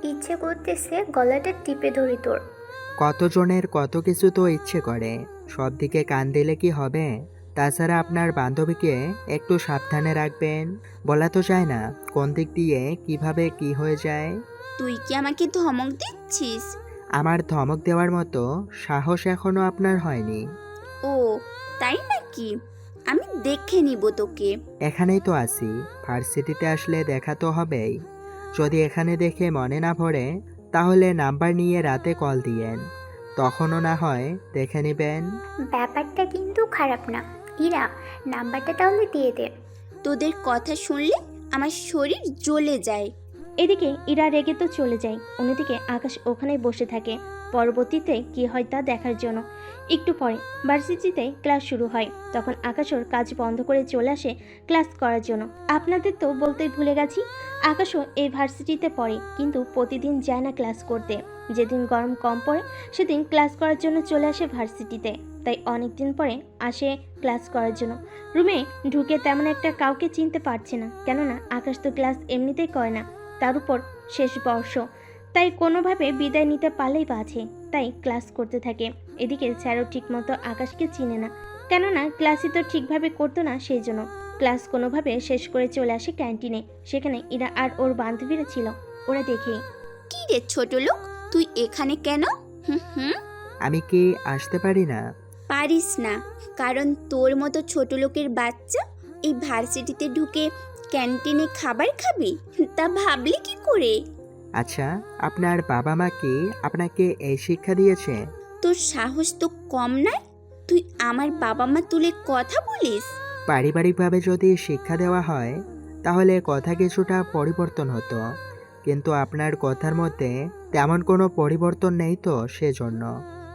ইচ্ছে করতেছে গলাটা টিপে ধরি তোর। কতজনের কত কিছু তো ইচ্ছে করে, সব দিকে কান দিলে কি হবে? তাছাড়া আপনার বান্ধবীকে একটু সাবধানে রাখবেন। বলা তো যায় না কোন দিক দিয়ে কিভাবে কি হয়ে যায়। তুই কি আমাকে ধমক দিচ্ছিস? আমার ধমক দেওয়ার মতো সাহস এখনো আপনার হয়নি। ও তাই নাকি? আমি দেখে নিব তোকে। এখানেই তো আছি, ভার্সিটিতে আসলে দেখা তো হবেই। যদি এখানে দেখে মনে না পড়ে তাহলে নাম্বার নিয়ে রাতে কল দিয়েন, তখনও না হয় দেখে নেবেন। ব্যাপারটা কিন্তু খারাপ না। ইরা, নাম্বারটা তাহলে দিয়ে দে। তোদের কথা শুনলে আমার শরীর জ্বলে যায়। এদিকে ইরা রেগে তো চলে যায়, অন্যদিকে আকাশ ওখানেই বসে থাকে পরবর্তীতে কি হয় তা দেখার জন্য। একটু পরে ভার্সিটিতে ক্লাস শুরু হয়, তখন আকাশ ওর কাজ বন্ধ করে চলে আসে ক্লাস করার জন্য। আপনাদের তো বলতেই ভুলে গেছি, আকাশও এই ভার্সিটিতে পড়ে, কিন্তু প্রতিদিন যায় না ক্লাস করতে। যেদিন গরম কম পড়ে সেদিন ক্লাস করার জন্য চলে আসে ভার্সিটিতে, তাই অনেক দিন পরে আসে ক্লাস করার জন্য। রুমে ঢুকে তেমন একটা কাউকে চিনতে পারছে না, কেননা আকাশ তো ক্লাস এমনিতেই করে না, তার উপর শেষ বর্ষ, তাই কোনোভাবে বিদায় নিতে পারলেই বাঁচে, তাই ক্লাস করতে থাকে। এদিকে স্যারও ঠিকমতো আকাশকে চিনে না, কেননা ক্লাসই তো ঠিকভাবে করতো না, সেই জন্য ক্লাস কোনোভাবে শেষ করে চলে আসে ক্যান্টিনে। সেখানে ইরা আর ওর বান্ধবীরা ছিল। ওরা দেখে, কি রে ছোট লোক, তুই এখানে কেন? আমি কি আসতে পারি না? পারিস না, কারণ তোর মতো ছোট লোকের বাচ্চা এই ভার্সিটিতে ঢুকে ক্যান্টিনে খাবার খাবি, তা ভাবলি কি করে? আচ্ছা, আপনার বাবা মা কি আপনাকে এই শিক্ষা দিয়েছে? তোর সাহস তো কম নয়, তুই আমার বাবা মা তুলে কথা বলিস? পারিবারিকভাবে যদি শিক্ষা দেওয়া হয় তাহলে কথা কিছুটা পরিবর্তন হতো, কিন্তু আপনার কথার মধ্যে তেমন কোনো পরিবর্তন নেই তো, সেজন্য।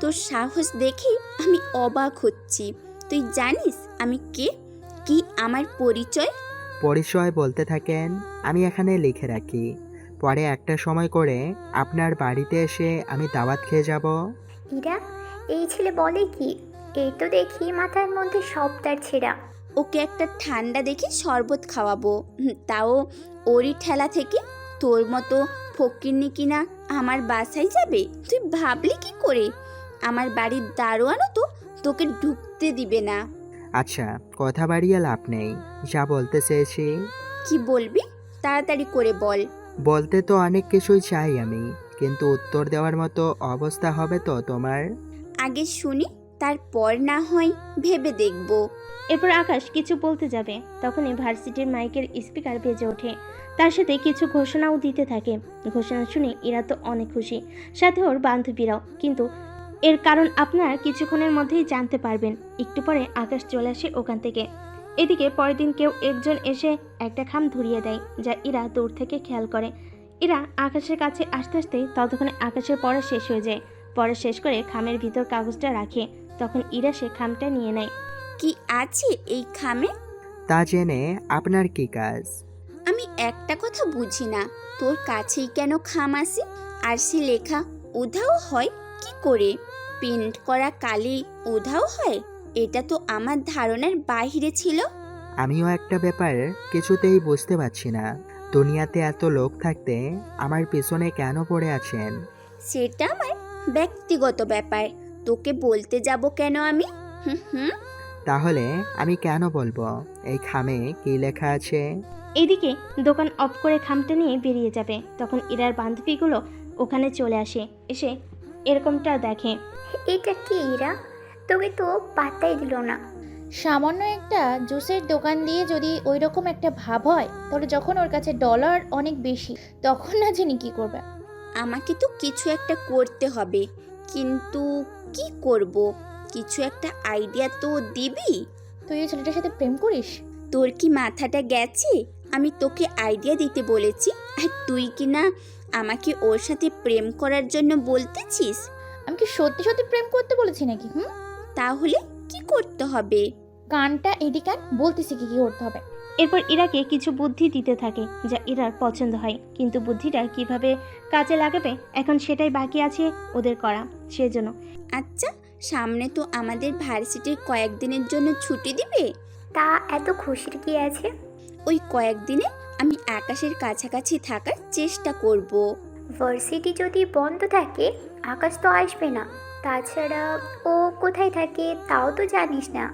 তোর সাহস দেখে আমি অবাক হচ্ছি। তুই জানিস আমি কে, কি আমার পরিচয়? পরিচয় বলতে থাকেন, আমি এখানে লিখে রাখি, পরে একটা সময় করে আপনার বাড়িতে এসে আমি দাওয়াত খেয়ে যাব। ইরা, এই ছেলে বলে কি? এই তো দেখি মাথার মধ্যে সব তার ছেঁড়া। ওকে একটা ঠান্ডা দেখে শরবত খাওয়াবো, তাও ওরই ঠেলা থেকে। তোর মতো ফকিন্নি কিনা আমার বাসায় যাবে? তুই ভাবলি কি করে? আমার বাড়ির দারোয়ানও তো তোকে ঢুকতে দিবে না। আচ্ছা, কথা বাড়িয়ে লাভ নেই, যা বলতে চেয়েছি। কি বলবি? তাড়াতাড়ি করে বল। বলতে তো অনেক কিছুই চাই আমি, কিন্তু উত্তর দেওয়ার মতো অবস্থা হবে তো তোমার? আগে শুনি, তারপর না হয় ভেবে দেখব। এরপর আকাশ কিছু বলতে যাবে, তখনই ভার্সিটির মাইকের স্পিকার বেজে ওঠে। তার সাথে কিছু ঘোষণাও দিতে থাকে। ঘোষণা শুনে ইরা তো অনেক খুশি, সাথে ওর বান্ধবীরাও। কিন্তু এর কারণ আপনারা কিছুক্ষণের মধ্যেই জানতে পারবেন। একটু পরে আকাশ চলে আসে ওখান থেকে। এদিকে পরের দিন কেউ একজন এসে একটা খাম ধরিয়ে দেয়, যা ইরা দূর থেকে খেয়াল করে। ইরা আকাশের কাছে আসতে আসতেই ততক্ষণে আকাশের পড়া শেষ হয়ে যায়। পড়া শেষ করে খামের ভিতর কাগজটা রাখে। তখন ইরা সে খামটা নিয়ে নেয়। কি আছে এই খামে? তা জেনে আপনার কি কাজ? আমি একটা কথা বুঝি না, তোর কাছেই কেন খাম আসে? আর সে লেখা উধাও হয় কি করে? প্রিন্ট করা কালি উধাও হয়? এটা তো আমার ধারণার বাইরে ছিল। আমিও একটা ব্যাপার কিছুতেই বুঝতে পারছি না। দুনিয়াতে এত লোক থাকতে আমার পিছনে কেন পড়ে আছেন? সেটা আমার ব্যক্তিগত ব্যাপার, তোকে বলতে যাব কেন আমি? হুম। তাহলে আমি কেন বলবো এই খামে কি লেখা আছে? এদিকে দোকান অফ করে খামটা নিয়ে বেরিয়ে যাবে, তখন ইরার বান্ধবীগুলো ওখানে চলে আসে। এসে এরকমটা দেখে। এটা কি ইরা? তোকে তো পাত্তাই দিল না। সামান্য একটা জুসের দোকান দিয়ে যদি ওই রকম একটা ভাব হয়, তাহলে যখন ওর কাছে ডলার অনেক বেশি, তখন না জানি কি করবে। আমাকে তো কিছু একটা করতে হবে, কিন্তু কি করব? কিছু একটা আইডিয়া তো দিবি। তুই ওই ছেলেটার সাথে প্রেম করিস? তোর কি মাথাটা গেছে? আমি তোকে আইডিয়া দিতে বলেছি, আর তুই কি না আমাকে ওর সাথে প্রেম করার জন্য বলতেছিস? আমি কি সত্যি সত্যি প্রেম করতে বলেছি নাকি? তাহলে কি করতে হবে? কানটা এডি কান, বলতেছি কি করতে হবে। এরপর ইরাকে কিছু বুদ্ধি দিতে থাকে, যা ইরার পছন্দ হয়। কিন্তু বুদ্ধিটা কিভাবে কাজে লাগাবে এখন সেটাই বাকি আছে ওদের করা। সেজন্য আচ্ছা, সামনে তো আমাদের ভার্সিটির কয়েকদিনের জন্য ছুটি দিবে। তা এত খুশির কি আছে? ওই কয়েকদিনে আমি আকাশের কাছাকাছি থাকার চেষ্টা করব। ভার্সিটি যদি বন্ধ থাকে আকাশ তো আসবে না। তাছাড়া ও কোথায় থাকে তাও তো জানিস না।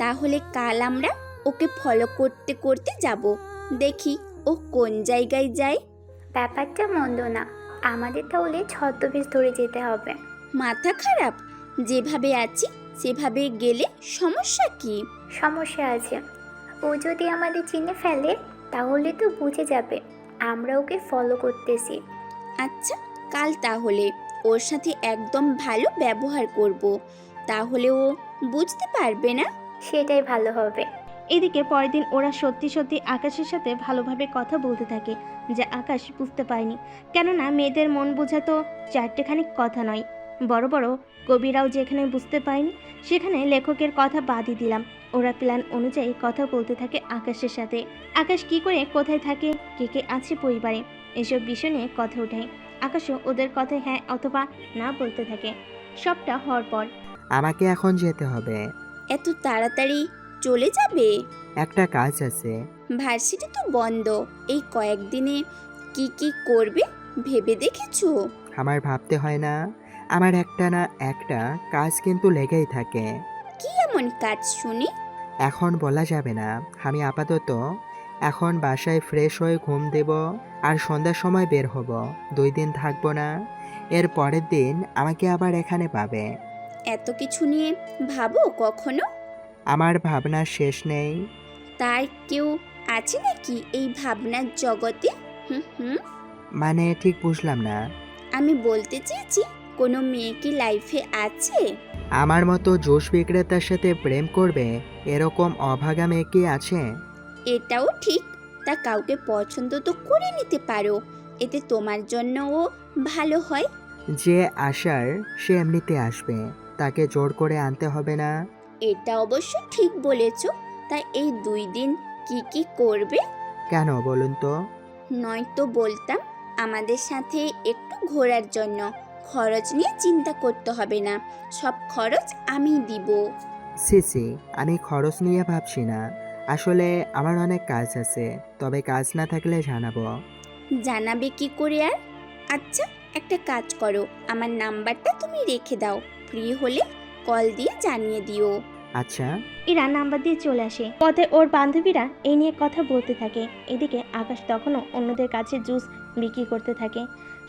তাহলে কাল আমরা ওকে ফলো করতে করতে যাব, দেখি ও কোন জায়গায় যায়। ব্যাপারটা মন্দ না, আমাদের তাহলে ছদ্মবেশ ধরে যেতে হবে। মাথা খারাপ? যেভাবে আছি সেভাবে গেলে সমস্যা কি? সমস্যা আছে। ও যদি আমাদের চিনে ফেলে তাহলে তো বুঝে যাবে আমরা ওকে ফলো করতেছি। আচ্ছা, কাল তাহলে ওর সাথে একদম ভালো ব্যবহার করব, তাহলে ও বুঝতে পারবে না। সেটাই ভালো হবে। এদিকে পরের দিন ওরা সত্যি সত্যি আকাশের সাথে ভালোভাবে কথা বলতে থাকে, যা আকাশ বুঝতে পারেনি। কেননা মেয়েদের মন বোঝা তো চারটেখানি কথা নয়। বড় বড় কবিরাও যেখানে বুঝতে পারেনি, সেখানে লেখকের কথা বাদই দিলাম। ওরা প্ল্যান অনুযায়ী কথা বলতে থাকে আকাশের সাথে। আকাশ কি করে, কোথায় থাকে, কে কে আছে পরিবারে, এসব বিষয় নিয়ে কথা ওঠায়। আকাশও ওদের কথায় হ্যাঁ অথবা না বলতে থাকে। সবটা হওয়ার পর আমাকে এখন যেতে হবে। এত তাড়াতাড়ি চলে যাবে? একটা কাজ আছে। ভার্সিটি তো বন্ধ, এই কয়েকদিনে কি কি করবে ভেবে দেখেছো? আমার ভাবতে হয় না, আমার একটা না একটা কাজ কিন্তু লেগেই থাকে। কি এমন কাজ শুনি? এখন বলা যাবে না। আমি আপাতত এখন বাসায় ফ্রেশ হয়ে ঘুম দেব, আর সন্ধ্যার সময় বের হব। 2 দিন থাকবো না, এর পরের দিন আমাকে আবার এখানে পাবে। এত কিছু নিয়ে ভাবো কখনো? আমার ভাবনার শেষ নেই। তার কেউ আছে নাকি এই ভাবনার জগতে? হুম। মানে ঠিক বুঝলাম না। আমি বলতে চেয়েছি, কোনো মেয়ে কি লাইফে আছে? আমার মতো জুস বিক্রেতার সাথে প্রেম করবে এরকম অভাগা মেয়ে কি আছে? এটাও ঠিক। তা কাউকে পছন্দ তো করে নিতে পারো, এতে তোমার জন্যও ভালো হয়। যে আসার সে এমনিতে আসবে, তাকে জোর করে আনতে হবে না। এটা অবশ্য ঠিক বলেছো। তাই এই 2 দিন কি কি করবে? কেন বলুন তো? নয়তো বলতাম আমাদের সাথে একটু ঘোরার জন্য। খরচ নিয়ে চিন্তা করতে হবে না, সব খরচ আমি দিব। সি আমি খরচ নিয়ে ভাবছি না, আসলে আমার অনেক কাজ আছে, তবে কাজ না থাকলে জানাবো। জানাবে কি করে আর? আচ্ছা, একটা কাজ করো, আমার নাম্বারটা তুমি রেখে দাও, ফ্রি হলে কল দিয়ে জানিয়ে দিও। আচ্ছা। ইরা নাম্বার দিয়ে চলে আসে। পথে ওর বান্ধবীরা এই নিয়ে কথা বলতে থাকে। এদিকে আকাশ তখনও অন্যদের কাছে জুস বিক্রি করতে থাকে।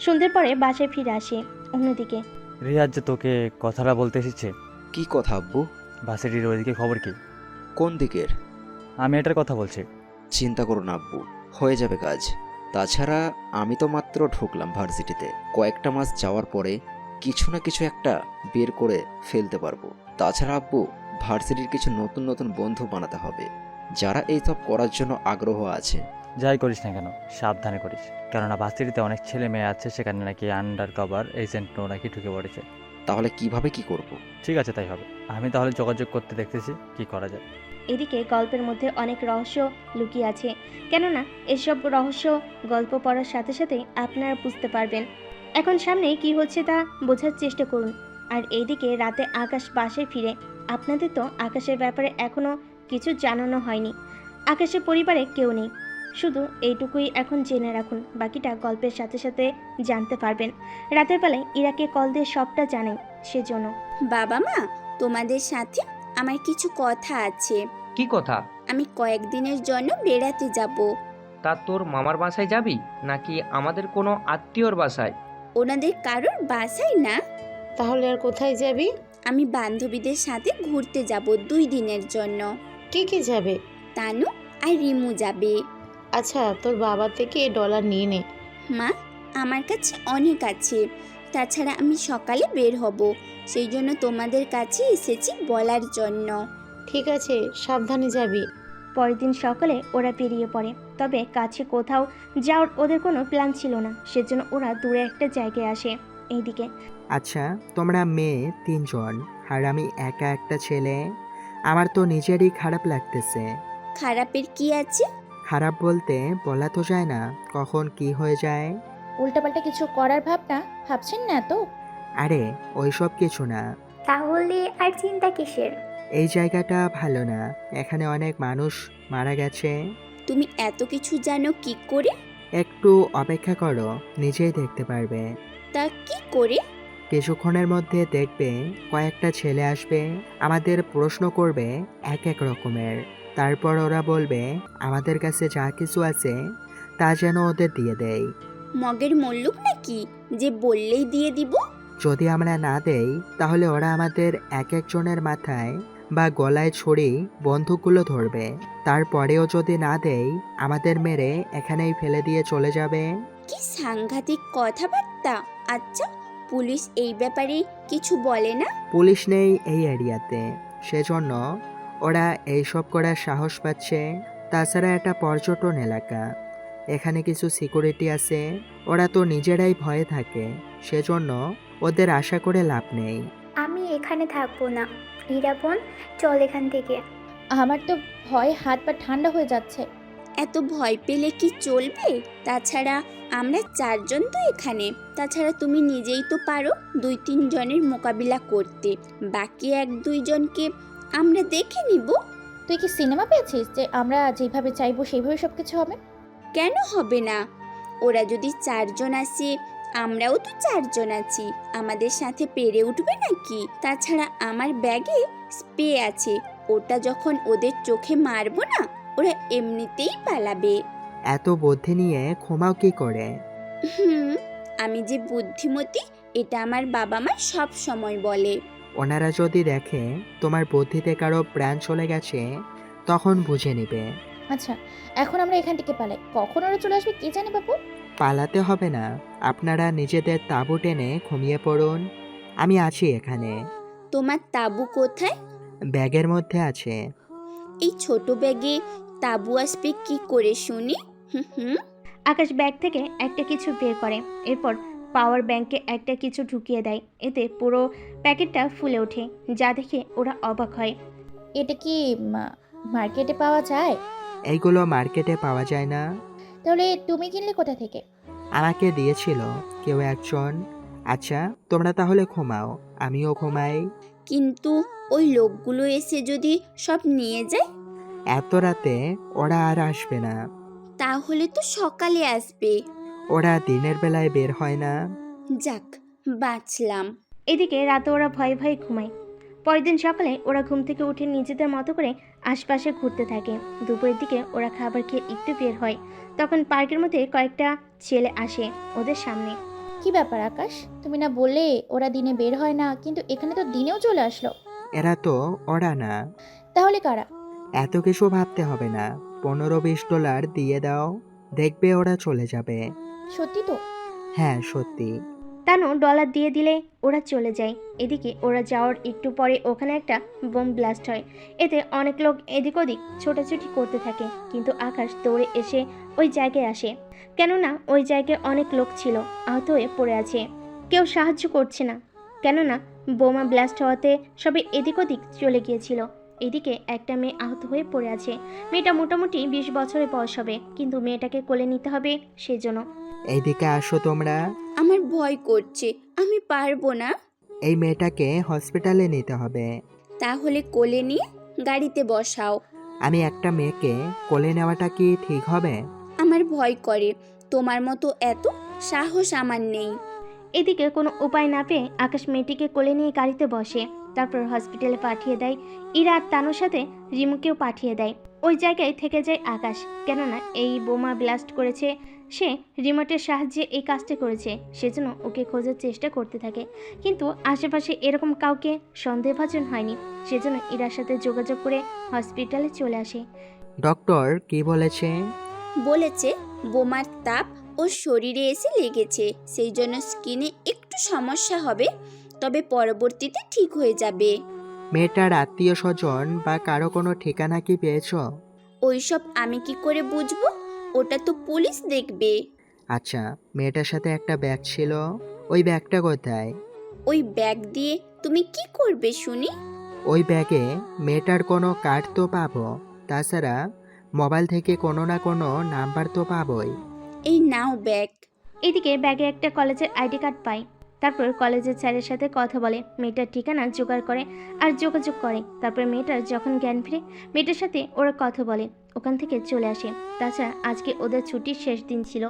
সন্ধ্যের পরে বাসায় ফিরে আসে। অন্যদিকে রিয়াজ যে তোকে কথাটা বলতে এসেছে। কি কথা আব্বু? ভার্সিটির ওইদিকে খবর কি? কোন দিকের? আমি এটার কথা বলছি। চিন্তা করো না আব্বু, হয়ে যাবে কাজ। তাছাড়া আমি তো মাত্র ঢুকলাম ভার্সিটিতে, কয়েকটা মাস যাওয়ার পরে কিছু না কিছু একটা বের করে ফেলতে পারবো। তাছাড়া আব্বু, ভার্সিটির কিছু নতুন নতুন বন্ধু বানাতে হবে, যারা এইসব করার জন্য আগ্রহ আছে। যাই করিস না কেন সাবধানে করিস, কেননা ভার্সিটিতে অনেক ছেলে মেয়ে আছে, সেখানে নাকি আন্ডার কভার এজেন্ট নাকি ঢুকে পড়েছে। তাহলে কিভাবে কি করব? ঠিক আছে, তাই হবে। আমি তাহলে যোগাযোগ করতে দেখতেছি কি করা যায়। এদিকে গল্পের মধ্যে অনেক রহস্য লুকিয়ে আছে, কেননা এসব রহস্য গল্প পড়ার সাথে সাথে আপনারা বুঝতে পারবেন। এখন সামনে কি হচ্ছে তা বোঝার চেষ্টা করুন। আর এইদিকে রাতে আকাশ বাসায় ফিরে। আপনাদের তো আকাশের ব্যাপারে এখনও কিছু জানানো হয়নি। আকাশের পরিবারে কেউ নেই, শুধু এইটুকুই এখন জেনে রাখুন, বাকিটা গল্পের সাথে সাথে জানতে পারবেন। রাতের বেলায় ইরাকে কল দিয়ে সবটা জানাই সেজন্য। বাবা মা, তোমাদের সাথে আমার কিছু কথা আছে। কি কথা? আমি কয়েকদিনের জন্য বেড়াতে যাব। তা তোর মামার বাসায় যাবি নাকি আমাদের কোনো আত্মীয়র বাসায়? ওনাদের কারোর বাসায় না। তাহলে আর কোথায় যাবি? আমি বান্ধবীদের সাথে ঘুরতে যাব 2 দিনের জন্য। কে কে যাবে? তানু আর রিমু যাবে। আচ্ছা, তোর বাবা থেকে ডলার নিয়ে নে। মা, আমার কাছে অনেক আছে, তাছাড়া আমি সকালে বের হব, সেই জন্য তোমাদের কাছে এসেছি বলার জন্য। ঠিক আছে, সাবধানে যাবি। পরের দিন সকালে ওরা বেরিয়ে পড়ে, তবে কাছে কোথাও যাওয়ার ওদের কোনো প্ল্যান ছিল না, সেজন্য ওরা দূরে একটা জায়গায় আসে। এইদিকে আচ্ছা, তোমরা মেয়ে 3 জন আর আমি একা একটা ছেলে, আমার তো নিজেরই খারাপ লাগতেছে। খারাপের কি আছে? খারাপ বলতে বলা তো যায় না, কখন কি হয়ে যায়। উল্টাপাল্টা কিছু করার ভাবনা ভাবছেন না তো? আরে ওইসব কিছু না। তাহলে আর চিন্তা কিসের? এই জায়গাটা ভালো না, এখানে অনেক মানুষ মারা গেছে। তুমি এত কিছু জানো কি করে? একটু অপেক্ষা করো, নিজেই দেখতে পারবে। তা কি করে? কিছুক্ষণের মধ্যে দেখবে কয়েকটা ছেলে আসবে, আমাদের প্রশ্ন করবে এক এক রকমের, তারপর ওরা বলবে আমাদের কাছে যা কিছু আছে তা যেন ওদের দিয়ে দেয়। মগের মল্লুক নাকি যে বললেই দিয়ে দিব? যদি আমরা না দেই তাহলে ওরা আমাদের এক একজনের মাথায় বা গলায় ছুরি বন্দুকগুলো ধরবে, তারপরেও যদি না দেই আমাদের মেরে এখানেই ফেলে দিয়ে চলে যাবে। কি সাংঘাতিক কথাবার্তা। আচ্ছা, পুলিশ এই ব্যাপারে কিছু বলে না? পুলিশ নেই এই এরিয়াতে, সেজন্য ওরা এইসব করার সাহস পাচ্ছে। তাছাড়া এটা পর্যটন এলাকা, এখানে কিছু সিকিউরিটি আছে, ওরা তো নিজেরাই ভয়ে থাকে, সেজন্য ওদের আশা করে লাভ নেই। আমি এখানে থাকবো না। ইরা বোন, চল এখান থেকে। আমার তো ভয়ে হাত পা ঠান্ডা হয়ে যাচ্ছে। এত ভয় পেলে কি চলবে? তাছাড়া আমরা 4 জন তো এখানে, তাছাড়া তুমি নিজেই তো পারো 2-3 জনের মোকাবিলা করতে, বাকি 1-2 জনকে আমরা দেখে নিব। তুই কি সিনেমা পেয়েছিস যে আমরা যেভাবে চাইবো সেইভাবে সব কিছু হবে? কেন হবে না? ওরা যদি 4 জন আসে, আমরাও তো 4 জন আছি, আমাদের সাথে পেরে উঠবে নাকি? তাছাড়া আমার ব্যাগে স্প্রে আছে, ওটা যখন ওদের চোখে মারবো না, ওরা এমনিতেই পালাবে। এত বুদ্ধি নিয়ে ঘুমাও কি করে? আমি যে বুদ্ধিমতী এটা আমার বাবা মা সব সময় বলে। ওনারা যদি দেখে তোমার বুদ্ধিতে কারো প্রাণ চলে গেছে তখন বুঝে নিবে। আচ্ছা, এখন আমরা এখান থেকে পালাই, কখন ওরা চলে আসবে কে জানে বাপু। পালাতে হবে না, আপনারা নিজেদের তাঁবু টেনে ঘুমিয়ে পড়ুন, আমি আছি এখানে। তোমার তাঁবু কোথায়? ব্যাগের মধ্যে আছে। এই ছোট ব্যাগে তাঁবু আসবে কি করে শুনি? আকাশ ব্যাগ থেকে একটা কিছু বের করে, এরপর পাওয়ার ব্যাংকে একটা কিছু ঢুকিয়ে দেয়, এতে পুরো প্যাকেটটা ফুলে ওঠে, যা দেখে ওরা অবাক হয়। এটা কি মার্কেটে পাওয়া যায়? এইগুলো মার্কেটে পাওয়া যায় না। তাহলে তুমি কিনলে কোথা থেকে? আমাকে দিয়েছিল কেউ একজন। আচ্ছা, তোমরা তাহলে ঘুমাও, আমিও ঘুমাই। কিন্তু ওই লোকগুলো এসে যদি সব নিয়ে যায়, এত রাতে ওরা আর আসবে না। তাহলে তো সকালে আসবে। ওরা দিনের বেলায় বের হয় না। যাক, বাঁচলাম। এদিকে রাতে ওরা ভয়ে ভয়ে ঘুমায়। পরের দিন সকালে ওরা ঘুম থেকে উঠে নিজেদের মতো করে আশপাশে ঘুরতে থাকে। দুপুরের দিকে ওরা খাবার খেয়ে একটু বের হয়। তখন পার্কের মধ্যে কয়েকটা ছেলে আসে ওদের সামনে। কি ব্যাপার আকাশ, তুমি না বললে ওরা দিনে বের হয় না, কিন্তু এখানে তো দিনেও চলে আসলো। এরা তো ওরা না। তাহলে কারা? এত কিছু ভাবতে হবে না, $15-20 দিয়ে দাও, দেখবে ওরা চলে যাবে। সত্যি তো? হ্যাঁ সত্যি। তানু ডলার দিয়ে দিলে ওরা চলে যায়। এদিকে ওরা যাওয়ার একটু পরে ওখানে একটা বোম ব্লাস্ট হয়। এতে অনেক লোক এদিক ওদিক ছোটাছুটি করতে থাকে, কিন্তু আকাশ দৌড়ে এসে ওই জায়গায় আসে। কেননা ওই জায়গায় অনেক লোক ছিল, আহত হয়ে পড়ে আছে। কেউ সাহায্য করছে না, কেননা বোমা ব্লাস্ট হওয়াতে সবাই এদিক ওদিক চলে গিয়েছিল। এদিকে একটা মেয়ে আহত হয়ে পড়ে আছে। মেয়েটা মোটামুটি 20 বছরের বয়স হবে, কিন্তু মেয়েটাকে কোলে নিতে হবে সেজন্য। এইদিকে আসো তোমরা। আমার ভয় করছে, আমি পারবো না। এই মেয়েটাকে হসপিটালে নিতে হবে। তাহলে কোলে নিয়ে গাড়িতে বসাও। আমি একটা মেয়েকে কোলে নেওয়াটা কি ঠিক হবে? আমার ভয় করে, তোমার মতো এত সাহস আমার নেই। এদিকে কোনো উপায় না পেয়ে আকাশ মেয়েটিকে কোলে নিয়ে গাড়িতে বসে। তারপর হসপিটালে পাঠিয়ে দেয়। ইরা আর তানুর সাথে রিমুকেও পাঠিয়ে দেয়। ওই জায়গায় থেকে যায় আকাশ, কেননা এই বোমা ব্লাস্ট করেছে সে রিমোটের সাহায্যে এই কাজটা করেছে, সেজন্য ওকে খোঁজার চেষ্টা করতে থাকে। কিন্তু আশেপাশে এরকম কাউকে সন্দেহভাজন হয়নি, সেজন্য ইরার সাথে যোগাযোগ করে হসপিটালে চলে আসে। ডক্টর কি বলেছে? বলেছে বোমার তাপ ওর শরীরে এসে লেগেছে, সেই জন্য স্কিনে একটু সমস্যা হবে, তবে পরবর্তীতে ঠিক হয়ে যাবে। মেয়েটার আত্মীয় স্বজন বা কারো কোনো ঠিকানা কি পেয়েছো? ওইসব আমি কি করে বুঝবো? ওটা তো পুলিশ দেখবে। আচ্ছা, মেয়েটার সাথে একটা ব্যাগ ছিল, ওই ব্যাগটা কোথায়? ওই ব্যাগ দিয়ে তুমি কি করবে শুনি? ওই ব্যাগে মেয়েটার কোনো কার্ড তো পাবো, তাছাড়া মোবাইল থেকে কোনো না কোনো নাম্বার তো পাবোই। এই নাও ব্যাগ। এদিকে ব্যাগে একটা কলেজের আইডি কার্ড পায়। তারপর কলেজের স্যারের সাথে কথা বলে, মেয়েটার ঠিকানা জোগাড় করে আর যোগাযোগ করে। তারপর মেয়েটার যখন জ্ঞান ফিরে, মেয়েটার সাথে ওরা কথা বলে, ওখান থেকে চলে আসে। তাছাড়া আজকে ওদের ছুটির শেষ দিন ছিল,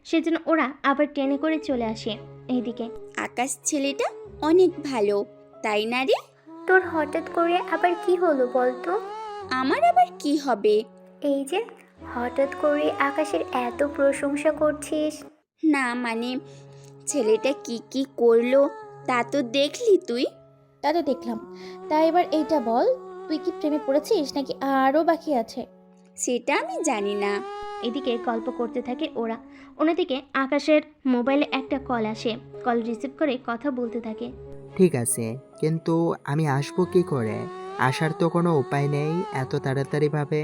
সেজন্য ওরা আবার ট্রেনে করে চলে আসে। এইদিকে আকাশ ছেলেটা অনেক ভালো, তাই না রে? তোর হঠাৎ করে আবার কি হলো বলতো? আমার আবার কি হবে? এই যে হঠাৎ করে আকাশের এত প্রশংসা করছিস। না মানে, ছেলেটা কি কি করলো তা তো দেখলি তুই? তা তো দেখলাম। তা এবার এইটা বল, তুই কি প্রেমে পড়েছিস নাকি আরও বাকি আছে? সেটা আমি জানি না। এদিকে গল্প করতে থাকে ওরা। অন্যদিকে আকাশের মোবাইলে একটা কল আসে। কল রিসিভ করে কথা বলতে থাকে। ঠিক আছে, কিন্তু আমি আসবো কি করে? আসার তো কোনো উপায় নেই এত তাড়াতাড়িভাবে।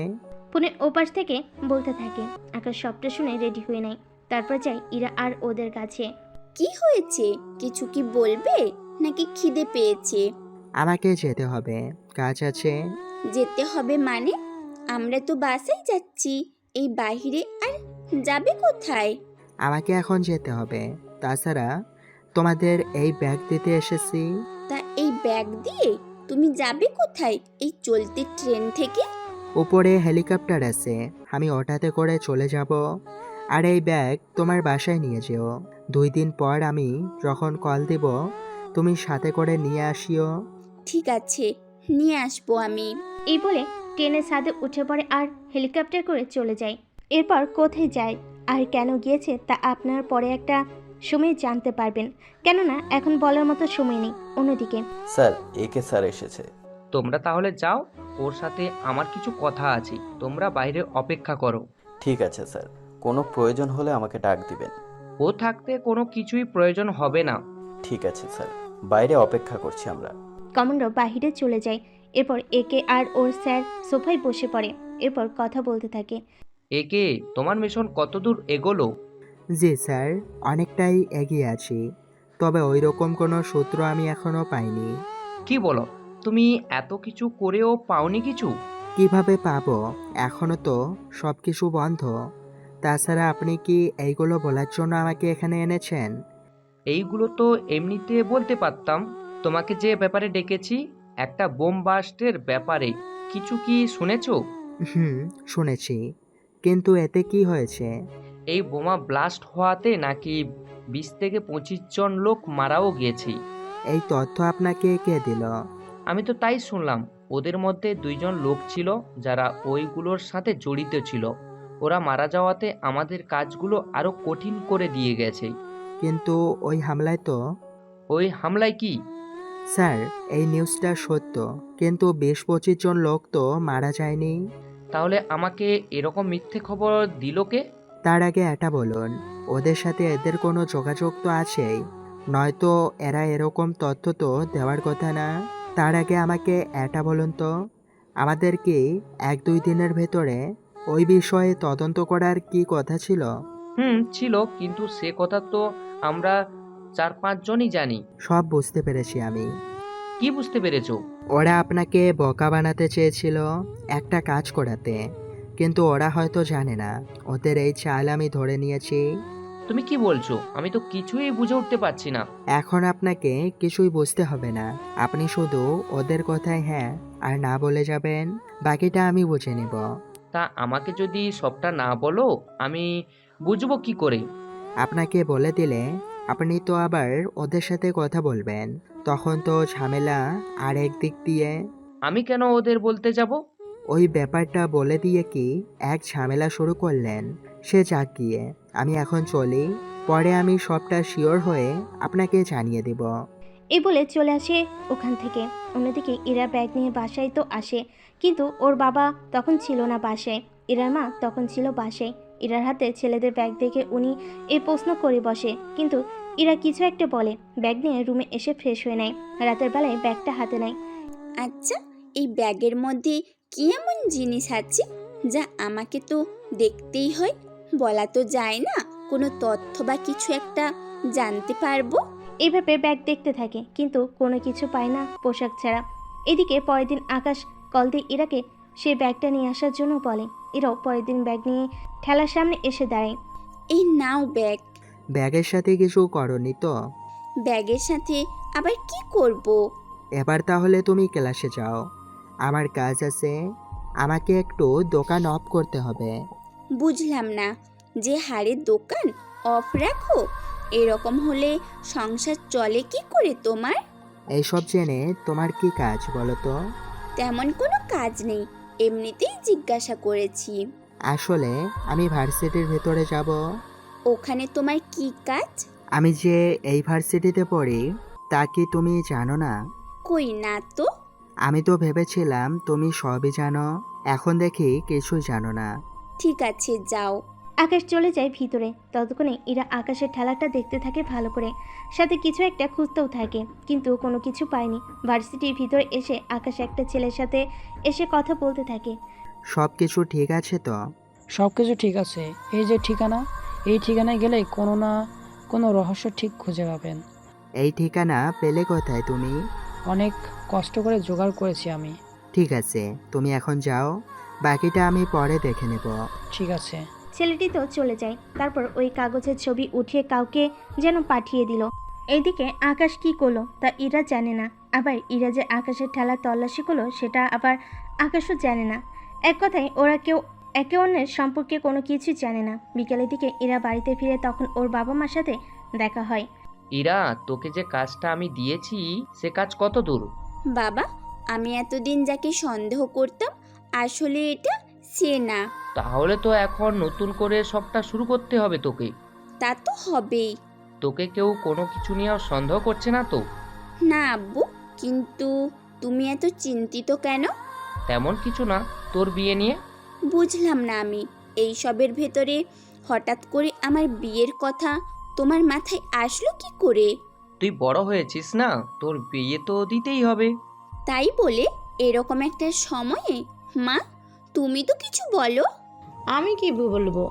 ফোনের ওপাশ থেকে বলতে থাকে। আকাশ সবটা শুনে রেডি হয়ে নেয়। তারপর যায় ইরা আর ওদের কাছে। কি হয়েছে? কিছু কি বলবে নাকি খিদে পেয়েছে? আমাকে যেতে হবে, কাজ আছে। যেতে হবে মানে? আমরা তো বাসায় যাচ্ছি, এই বাইরে আর যাবে কোথায়? আমাকে এখন যেতে হবে, তাছাড়া তোমাদের এই ব্যাগ দিতে এসেছি। তা এই ব্যাগ দিয়ে তুমি যাবে কোথায় এই চলতি ট্রেন থেকে? উপরে হেলিকপ্টার আছে, আমি ওটাতে করে চলে যাব। আর এই ব্যাগ তোমার বাসায় নিয়ে যেও। 2 দিন পর আমি যখন কল দিব তুমি সাথে করে নিয়ে আসিও। ঠিক আছে, নিয়ে আসবো আমি। এই বলে ট্রেনের ছাদে উঠে পড়ে আর হেলিকপ্টার করে চলে যায়। এরপর কোথায় যায় আর কেন গিয়েছে তা আপনার পরে একটা সময় জানতে পারবেন, কেননা এখন বলার মতো সময় নেই। অন্যদিকে স্যার, একে স্যার এসেছে। তোমরা তাহলে যাও, ওর সাথে আমার কিছু কথা আছে, তোমরা বাইরে অপেক্ষা করো। ঠিক আছে স্যার, কোনো প্রয়োজন হলে আমাকে ডাক দিবেন। ও থাকতে কোনো কিছুই প্রয়োজন হবে না। ঠিক আছে স্যার, বাইরে অপেক্ষা করছি আমরা। কমান্ডো বাহিরে চলে যায়। এরপর একে আর ওর স্যার সোফায় বসে পড়ে। এরপর কথা বলতে থাকে। একে, তোমার মিশন কতদূর এগোলো? জি স্যার, অনেকটাই এগিয়ে আছি, তবে ওই রকম কোনো সূত্র আমি এখনো পাইনি। কি বলো, তুমি এত কিছু করেও পাওনি কিছু? কিভাবে পাবো? এখনো তো সব কিছু বন্ধ। তাছাড়া আপনি কি এইগুলো বলার জন্য আমাকে এখানে এনেছেন? এইগুলো তো এমনিতে বলতে পারতাম। তোমাকে যে ব্যাপারে ডেকেছি একটা বোম বাস্টের ব্যাপারে কিছু কি শুনেছো? হুম, শুনেছি, কিন্তু এতে কি হয়েছে? এই বোমা ব্লাস্ট হওয়াতে নাকি 20 থেকে 25 জন লোক মারাও গিয়েছে। এই তথ্য আপনাকে কে দিল? আমি তো তাই শুনলাম। ওদের মধ্যে 2জন লোক ছিল যারা ওইগুলোর সাথে জড়িত ছিল। ওরা মারা যাওয়াতে আমাদের কাজগুলো আরো কঠিন করে দিয়ে গেছে। কিন্তু ওই হামলায় তো... ওই হামলায় কি? স্যার, এই নিউজটা সত্য, কিন্তু 20-25 জন লোক তো মারা যায়নি। তাহলে আমাকে এরকম মিথ্যে খবর দিল কে? তার আগে এটা বলুন, ওদের সাথে এদের কোনো যোগাযোগ তো আছেই, নয়তো এরা এরকম তথ্য তো দেওয়ার কথা না। তার আগে আমাকে এটা বলুন তো, আমাদের কি 1-2 দিনের ভেতরে ওই বিষয়ে তদন্ত করার কি কথা ছিল? ছিল, কিন্তু সে কথা তো আমরা 4-5 জনই জানি। সব বুঝতে পেরেছি আমি। কি বুঝতে পেরেছো? ওরা আপনাকে বোকা বানাতে চেয়েছিল একটা কাজ করাতে, কিন্তু ওরা হয়তো জানে না ওদের এই চাল আমি ধরে নিয়েছি। তুমি কি বলছো? আমি তো কিছুই বুঝে উঠতে পারছি না। এখন আপনাকে কিছুই বুঝতে হবে না, আপনি শুধু ওদের কথায় হ্যাঁ আর না বলে যাবেন, বাকিটা আমি বুঝে নেব। তা আমাকে যদি সবটা না বলো আমি বুঝবো কি করে? আপনাকে বলে দিলে আপনি তো আবার ওদের সাথে কথা বলবেন, তখন তো ঝামেলা আর একদিক দিয়ে। আমি কেন ওদের বলতে যাব? ওই ব্যাপারটা বলে দিয়ে কি এক ঝামেলা শুরু করলেন? সে যাক গিয়ে, আমি এখন চলি, পরে আমি সবটা শিওর হয়ে আপনাকে জানিয়ে দেব। এই বলে চলে আসে ওখান থেকে। অন্যদিকে ইরা ব্যাগ নিয়ে বাসায় তো আসে, কিন্তু ওর বাবা তখন ছিল না বাসায়। ইরার মা তখন ছিল বাসায়। ইরার হাতে ছেলেদের ব্যাগ দেখে উনি এই প্রশ্ন করে বসে, কিন্তু ইরা কিছু একটা বলে। ব্যাগ নিয়ে রুমে এসে ফ্রেশ হয়ে নেয়। রাতের বেলায় ব্যাগটা হাতে নেয়। আচ্ছা, এই ব্যাগের মধ্যে কি এমন জিনিস আছে যা আমাকে তো দেখতেই হয়, বলা তো যায় না? কোনো তথ্য বা কিছু একটা জানতে পারবো। এইভাবে ব্যাগ দেখতে থাকে, কিন্তু কোনো কিছু পায় না পোশাক ছাড়া। এদিকে পরের দিন আকাশ কল দিয়ে ইরাকে সে ব্যাগটা নিয়ে আসার জন্য বলে। ইরাও পরের দিন ব্যাগ নিয়ে ঠেলার সামনে এসে দাঁড়ায়। এই নাও ব্যাগ। ব্যাগের সাথে কিছু করনি তো? ব্যাগের সাথে আবার কি করব? এবার তাহলে তুমি ক্লাসে যাও, আমার কাজ আছে, আমাকে একটু দোকান অফ করতে হবে। বুঝলাম না, যে হাড়ের দোকান অফ রাখো? এরকম হলে সংসার চলে কি করে তোমার? এইসব জেনে তোমার কি কাজ বলো তো? তেমন কোনো কাজ নেই, এমনিতেই জিজ্ঞাসা করেছি। আসলে আমি ভার্সিটির ভেতরে যাব। ওখানে তোমার কি কাজ? আমি যে এই ভার্সিটিতে পড়ি তা কি তুমি জানো না? কই না তো। আমি তো ভেবেছিলাম তুমি সবই জানো, এখন দেখি কিছুই জানো না। ঠিক আছে, যাও। আকাশ চলে যায় ভিতরে। ততক্ষণে ইরা আকাশের ঠেলাটা দেখতে থাকে ভালো করে, সাথে কিছু একটা খুঁজতেও থাকে, কিন্তু কোনো কিছু পায়নি। ভার্সিটির ভিতরে এসে আকাশ একটা ছেলের সাথে এসে কথা বলতে থাকে। সব কিছু ঠিক আছে তো? সব কিছু ঠিক আছে। এই যে ঠিকানা, এই ঠিকানায় গেলে কোনো না কোনো রহস্য ঠিক খুঁজে পাবেন। এই ঠিকানা পেলে কোথায় তুমি? অনেক কষ্ট করে জোগাড় করেছি আমি। ঠিক আছে, তুমি এখন যাও, বাকিটা আমি পরে দেখে নেব। ঠিক আছে। ছেলেটি তো চলে যায়। তারপর ওই কাগজের ছবি উঠিয়ে কাউকে যেন পাঠিয়ে দিল। এইদিকে আকাশ কি করলো তা ইরা জানে না, আবার ইরা যে আকাশের ঠেলা তল্লাশি করলো সেটা আবার আকাশও জানে না। এক কথায় ওরা কেউ একে অন্যের সম্পর্কে কোনো কিছুই জানে না। বিকেলের দিকে ইরা বাড়িতে ফিরে তখন ওর বাবা মার সাথে দেখা হয়। ইরা, তোকে যে কাজটা আমি দিয়েছি সে কাজ কত দূর? বাবা, আমি এতদিন যাকে সন্দেহ করতাম আসলে এটা সে না। তাহলে তো এখন নতুন করে সবটা শুরু করতে হবে তোকে। তা তো হবেই। তোকে কেউ কোনো কিছু নিয়ে সন্দেহ করছে না তো? না আব্বু, কিন্তু তুমি এত চিন্তিত কেন? তেমন কিছু না, তোর বিয়ে নিয়ে। বুঝলাম না আমি, এই সবের ভেতরে হঠাৎ করে আমার বিয়ের কথা তোমার মাথায় আসলো কি করে? তুই বড় হয়েছিস না, তোর বিয়ে তো দিতেই হবে। তাই বলে এরকম একটা সময়ে? মা, তুমি তো কিছু বলো। আমি কি বলবো?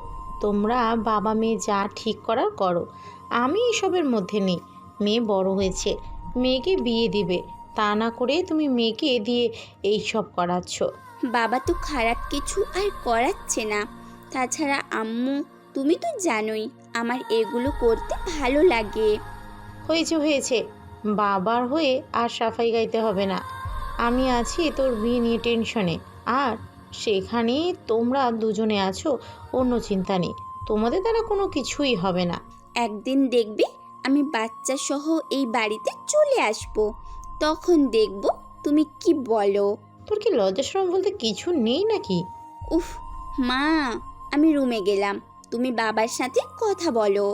তোমরা বাবা মেয়ে যা ঠিক করার করো, আমি এসবের মধ্যে নেই। মেয়ে বড় হয়েছে, মেয়েকে বিয়ে দিবে, তা না করে তুমি মেয়েকে দিয়ে এই সব করাচ্ছ। বাবা তো খারাপ কিছু আর করাচ্ছে না। তাছাড়া আম্মু, তুমি তো জানোই আমার এগুলো করতে ভালো লাগে। হয়েছে, বাবার হয়ে আর সাফাই গাইতে হবে না। আমি আছি তোর বিয়ে নিয়ে টেনশনে, আর সেখানে তোমরা দুজনে আছো, অন্য চিন্তা নেই, তোমাদের দ্বারা কোনো কিছুই হবে না। একদিন দেখবে আমি বাচ্চা সহ এই বাড়িতে চলে আসব, তখন দেখব তুমি কি বলো। তোর কি লজ্জা শরম বলতে কিছু নেই নাকি? উফ মা, আমি রুমে গেলাম, তুমি বাবার সাথে কথা বলো।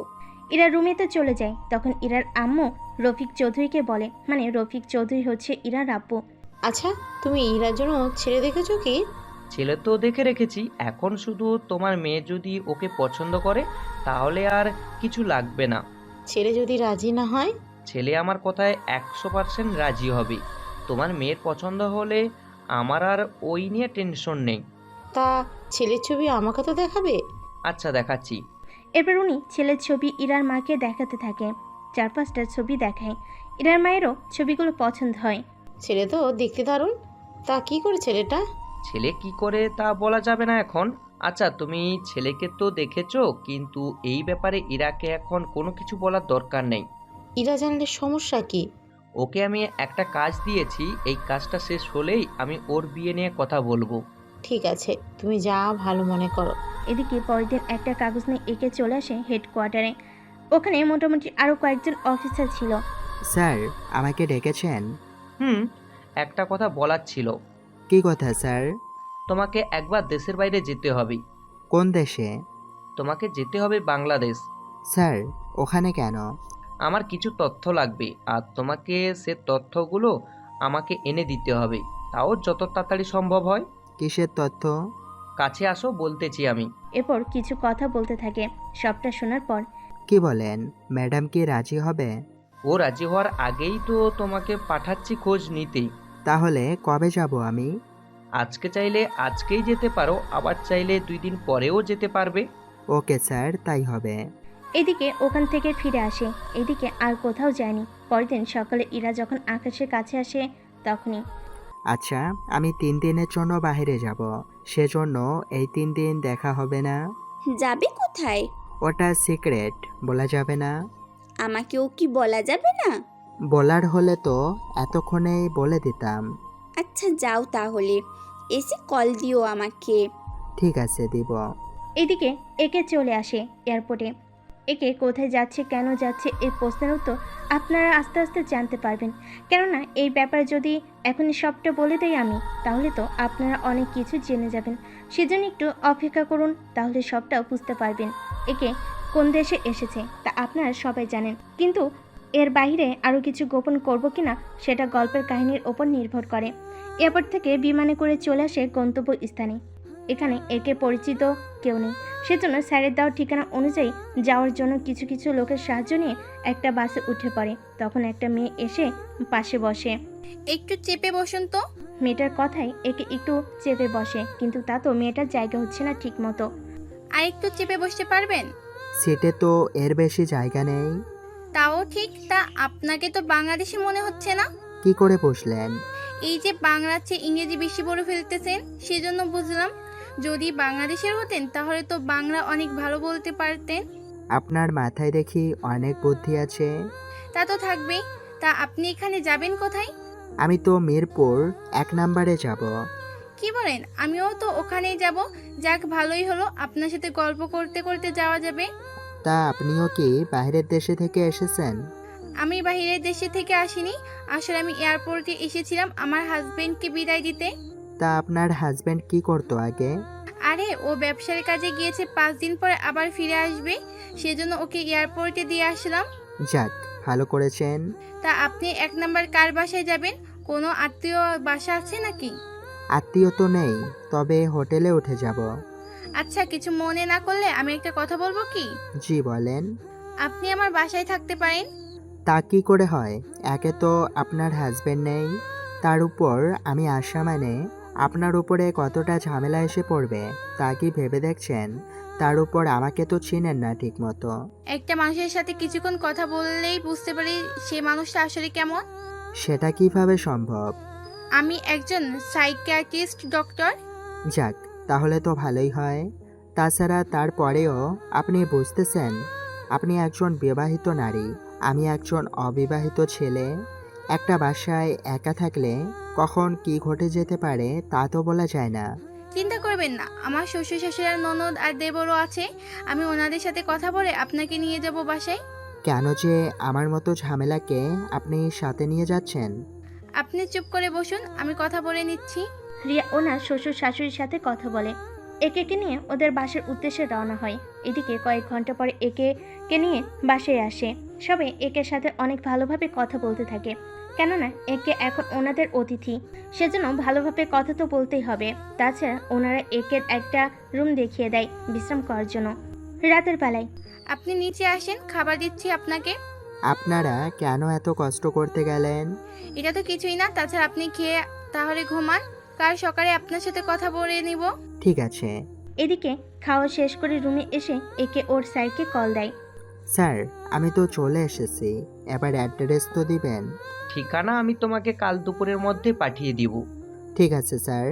ইরা রুমে তো চলে যায়। তখন ইরার আম্মু রফিক চৌধুরীকে বলে, মানে রফিক চৌধুরী হচ্ছে ইরার আব্বু। আচ্ছা, তুমি ইরার জন্য ছেলে দেখেছো কি? ছেলে তো দেখে রেখেছি, এখন শুধু তোমার মেয়ে যদি ওকে পছন্দ করে তাহলে আর কিছু লাগবে না। ছেলে যদি রাজি না হয়? ছেলে আমার কথায় 100% রাজি হবে। তোমার মেয়ের পছন্দ হলে আমার আর ওই নিয়ে টেনশন নেই। তা ছেলের ছবি আমাকে তো দেখাবে। আচ্ছা, দেখাচ্ছি। এরপর উনি ছেলের ছবি ইরার মাকে দেখাতে থাকে। 4-5টা ছবি দেখায়। ইরার মায়েরও ছবিগুলো পছন্দ হয়। ছেলে তো দেখতে দারুণ, তা কি করে ছেলেটা? ছেলে কি করে তা বলা যাবে না এখন। আচ্ছা, তুমি ছেলেকে তো দেখেছো, কিন্তু এই ব্যাপারে ইরাকে এখন কোনো কিছু বলার দরকার নেই। ইরা জানলে সমস্যা কি? ওকে আমি একটা কাজ দিয়েছি, এই কাজটা শেষ হলেই আমি ওর বিয়ে নিয়ে কথা বলবো। ঠিক আছে, তুমি যা ভালো মনে করো। এদিকে পরের দিন একটা কাগজ নিয়ে একে চলে আসে হেডকোয়ার্টারে। ওখানে মোটামুটি আরও কয়েকজন অফিসার ছিল। স্যার, আমাকে ডেকেছেন? একটা কথা বলার ছিল। কি কথা স্যার? তোমাকে একবার দেশের বাইরে যেতে হবে। কোন দেশে? তোমাকে যেতে হবে বাংলাদেশ। স্যার, ওখানে কেন? আমার কিছু তথ্য লাগবে, আর তোমাকে সে তথ্যগুলো আমাকে এনে দিতে হবে, তাও যত তাড়াতাড়ি সম্ভব হয়। কিসের তথ্য? কাছে আসো, বলতেছি আমি। এরপর কিছু কথা বলতে থাকে। সবটা শোনার পর কি বলেন? ম্যাডাম কি রাজি হবে? ও রাজি হওয়ার আগেই তো তোমাকে পাঠাচ্ছি খোঁজ নিতে। তাহলে কবে যাব আমি? আজকে চাইলে আজকেই যেতে পারো, আবার চাইলে 2 দিন পরেও যেতে পারবে। ওকে স্যার, তাই হবে। এদিকে ওখান থেকে ফিরে আসে। এদিকে আর কোথাও যায়নি। পরের দিন সকালে ইরা যখন আকাশের কাছে আসে তখনই। আচ্ছা, আমি 3 দিনের জন্য বাইরে যাব, সেজন্য এই 3 দিন দেখা হবে না। যাবে কোথায়? ওটা সিক্রেট, বলা যাবে না। আমাকেও কি বলা যাবে না? বলার হলে তো এতক্ষণেই বলে দিতাম। আচ্ছা যাও তাহলে, এসে কল দিও আমাকে। ঠিক আছে, দিব। এদিকে একে চলে আসে এয়ারপোর্টে। একে কোথায় যাচ্ছে, কেন যাচ্ছে, এই প্রশ্নের উত্তর আপনারা আস্তে আস্তে জানতে পারবেন। কেননা এই ব্যাপারে যদি এখনই সবটা বলে দেই আমি, তাহলে তো আপনারা অনেক কিছু জেনে যাবেন। সেজন্য একটু অপেক্ষা করুন, তাহলে সবটা বুঝতে পারবেন। একে কোন দেশে এসেছে তা আপনারা সবাই জানেন, কিন্তু এর বাইরে আরও কিছু গোপন করব কিনা সেটা গল্পের কাহিনীর ওপর নির্ভর করে। এয়ারপোর্ট থেকে বিমানে করে চলে আসে গন্তব্য স্থানে। এখানে একে পরিচিত কেউ নেই, সেজন্য স্যারের দেওয়ার ঠিকানা অনুযায়ী যাওয়ার জন্য কিছু কিছু লোকের সাহায্য নিয়ে একটা বাসে উঠে পড়ে। তখন একটা মেয়ে এসে পাশে বসে। একটু চেপে বসুন তো। মেয়েটার কথায় একে একটু চেপে বসে, কিন্তু তা তো মেয়েটার জায়গা হচ্ছে না ঠিক মতো। আর একটু চেপে বসতে পারবেন? সিটে তো এর বেশি জায়গা নেই। তাও ঠিক, তা আপনাকে তো বাংলাদেশি মনে হচ্ছে না। কি করে বসলেন? এই যে বাংলার চেয়ে ইংরেজি বেশি বলে ফেলতেছেন, সেজন্য বুঝলাম। যদি বাংলাদেশের হতেন তাহলে তো বাংলা অনেক ভালো বলতে পারতেন। আপনার মাথায় দেখি অনেক বুদ্ধি আছে। তা তো থাকবেই। তা আপনি এখানে যাবেন কোথায়? আমি তো মিরপুর 1 নম্বরে যাব। কি বলেন? আমিও তো ওখানেই যাব। যাক, ভালোই হলো, আপনার সাথে গল্প করতে করতে যাওয়া যাবে। তা আপনিও কি বাইরের দেশে থেকে এসেছেন? আমি বাইরের দেশে থেকে আসিনি, আসলে আমি এয়ারপোর্টে এসেছিলাম আমার হাজবেন্ডকে বিদায় দিতে। তা আপনার হাজবেন্ড কি করতো আগে? আরে ও ব্যবসার কাজে গিয়েছে, 5 দিন পরে আবার ফিরে আসবে, সেজন্য ওকে এয়ারপোর্টে দিয়ে আসলাম। যাক, ভালো করেছেন। তা আপনি 1 নাম্বার কার বাসায় যাবেন? কোনো আত্মীয় বাসা আছে নাকি? আত্মীয় তো নেই, তবে হোটেলে উঠে যাব। আচ্ছা, কিছু মনে না করলে আমি একটা কথা বলবো কি? জি বলেন। আপনি আমার বাসায় থাকতে পারেন। তা কি করে হয়? একে তো আপনার হাজবেন্ড নেই, তার উপর আমি আসা মানে আপনার উপরে কতটা ঝামেলা এসে পড়বে তা কি ভেবে দেখছেন? তার উপর আমাকে তো চিনেন না ঠিক মতো। একটা মানুষের সাথে কিছুক্ষণ কথা বললেই বুঝতে পারি সে মানুষটা আসলে কেমন। সেটা কিভাবে সম্ভব? আমি একজন সাইকিয়াট্রিস্ট ডক্টর। যাক, তাহলে তো ভালোই হয়। তাছাড়া তারপরেও আপনি বুঝতেছেন, আপনি একজন বিবাহিত নারী, আমি একজন অবিবাহিত ছেলে। একটা বাসায় একা থাকলে কখন কি ঘটে যেতে পারে তা তো বলা যায় না। চিন্তা করবেন না, আমার শ্বশুর শাশুড়ি আর ননদ আর দেবরও আছে। আমি ওনাদের সাথে কথা বলে আপনাকে নিয়ে যাব বাসায়। কেন যে আমার মতো ঝামেলাকে আপনি সাথে নিয়ে যাচ্ছেন? আপনি চুপ করে বসুন, আমি কথা বলে নিচ্ছি। রিয়া ওনার শ্বশুর শাশুড়ির সাথে কথা বলে একে নিয়ে ওদের বাসার উদ্দেশ্যে রওনা হয়। এদিকে কয়েক ঘন্টা পরে একে নিয়ে বাসায় আসে। সবাই একের সাথে অনেক ভালোভাবে কথা বলতে থাকে, কেননা একে এখন ওনাদের অতিথি, সেজন্য ভালোভাবে কথা তো বলতেই হবে। তাছাড়া ওনারা একের একটা রুম দেখিয়ে দেয় বিশ্রাম করার জন্য রাতের বেলায়। আপনি নিচে আসেন, খাবার দিচ্ছি আপনাকে। আপনারা কেন এত কষ্ট করতে গেলেন? এটা তো কিছুই না, তাছাড়া আপনি খেয়ে তাহলে ঘুমান, কাল সকালে আপনার সাথে কথা বলে নিব। ঠিক আছে। এদিকে খাওয়া শেষ করে রুমে এসে একে ওর স্যারকে কল দেয়। স্যার, আমি তো চলে এসেছি, এবার অ্যাড্রেস তো দিবেন। ঠিকানা আমি তোমাকে কাল দুপুরের মধ্যে পাঠিয়ে দিব। ঠিক আছে স্যার।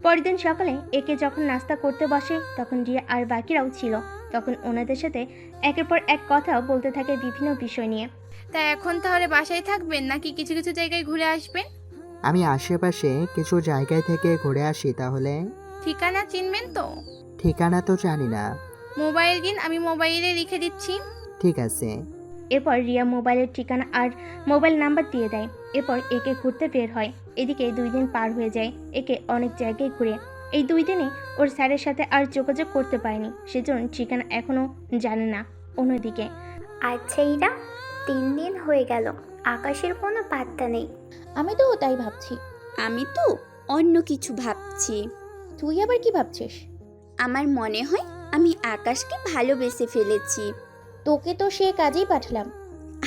পরের দিন সকালে একে যখন নাস্তা করতে বসে তখন রিয়া আর বাকিরাও ছিল। তখন ওনাদের সাথে একের পর এক কথাও বলতে থাকে বিভিন্ন বিষয় নিয়ে। তা এখন তাহলে বাসায় থাকবেন নাকি কিছু কিছু জায়গায় ঘুরে আসবেন? আমি আশেপাশে কিছু জায়গায় থেকে ঘুরে আসি তাহলে। ঠিকানা চিনবেন তো? ঠিকানা তো জানি না। মোবাইল দিন, আমি মোবাইলে লিখে দিচ্ছি। ঠিক আছে। এরপর রিয়া মোবাইলের ঠিকানা আর মোবাইল নাম্বার দিয়ে দেয়। এরপর একে ঘুরতে বের হয়। এদিকে 2 দিন পার হয়ে যায়। একে অনেক জায়গায় ঘুরে এই 2 দিনে ওর স্যারের সাথে আর যোগাযোগ করতে পারেনি, সেজন্য ঠিকানা এখনো জানে না। অন্যদিকে আচ্ছা ইরা, 3 দিন হয়ে গেল, আকাশের কোনো পাত্তা নেই। আমি তো তাই ভাবছি। আমি তো অন্য কিছু ভাবছি। তুই আবার কি ভাবছিস? আমার মনে হয় আমি আকাশকে ভালোবেসে ফেলেছি। তোকে তো সে কাজেই পাঠালাম।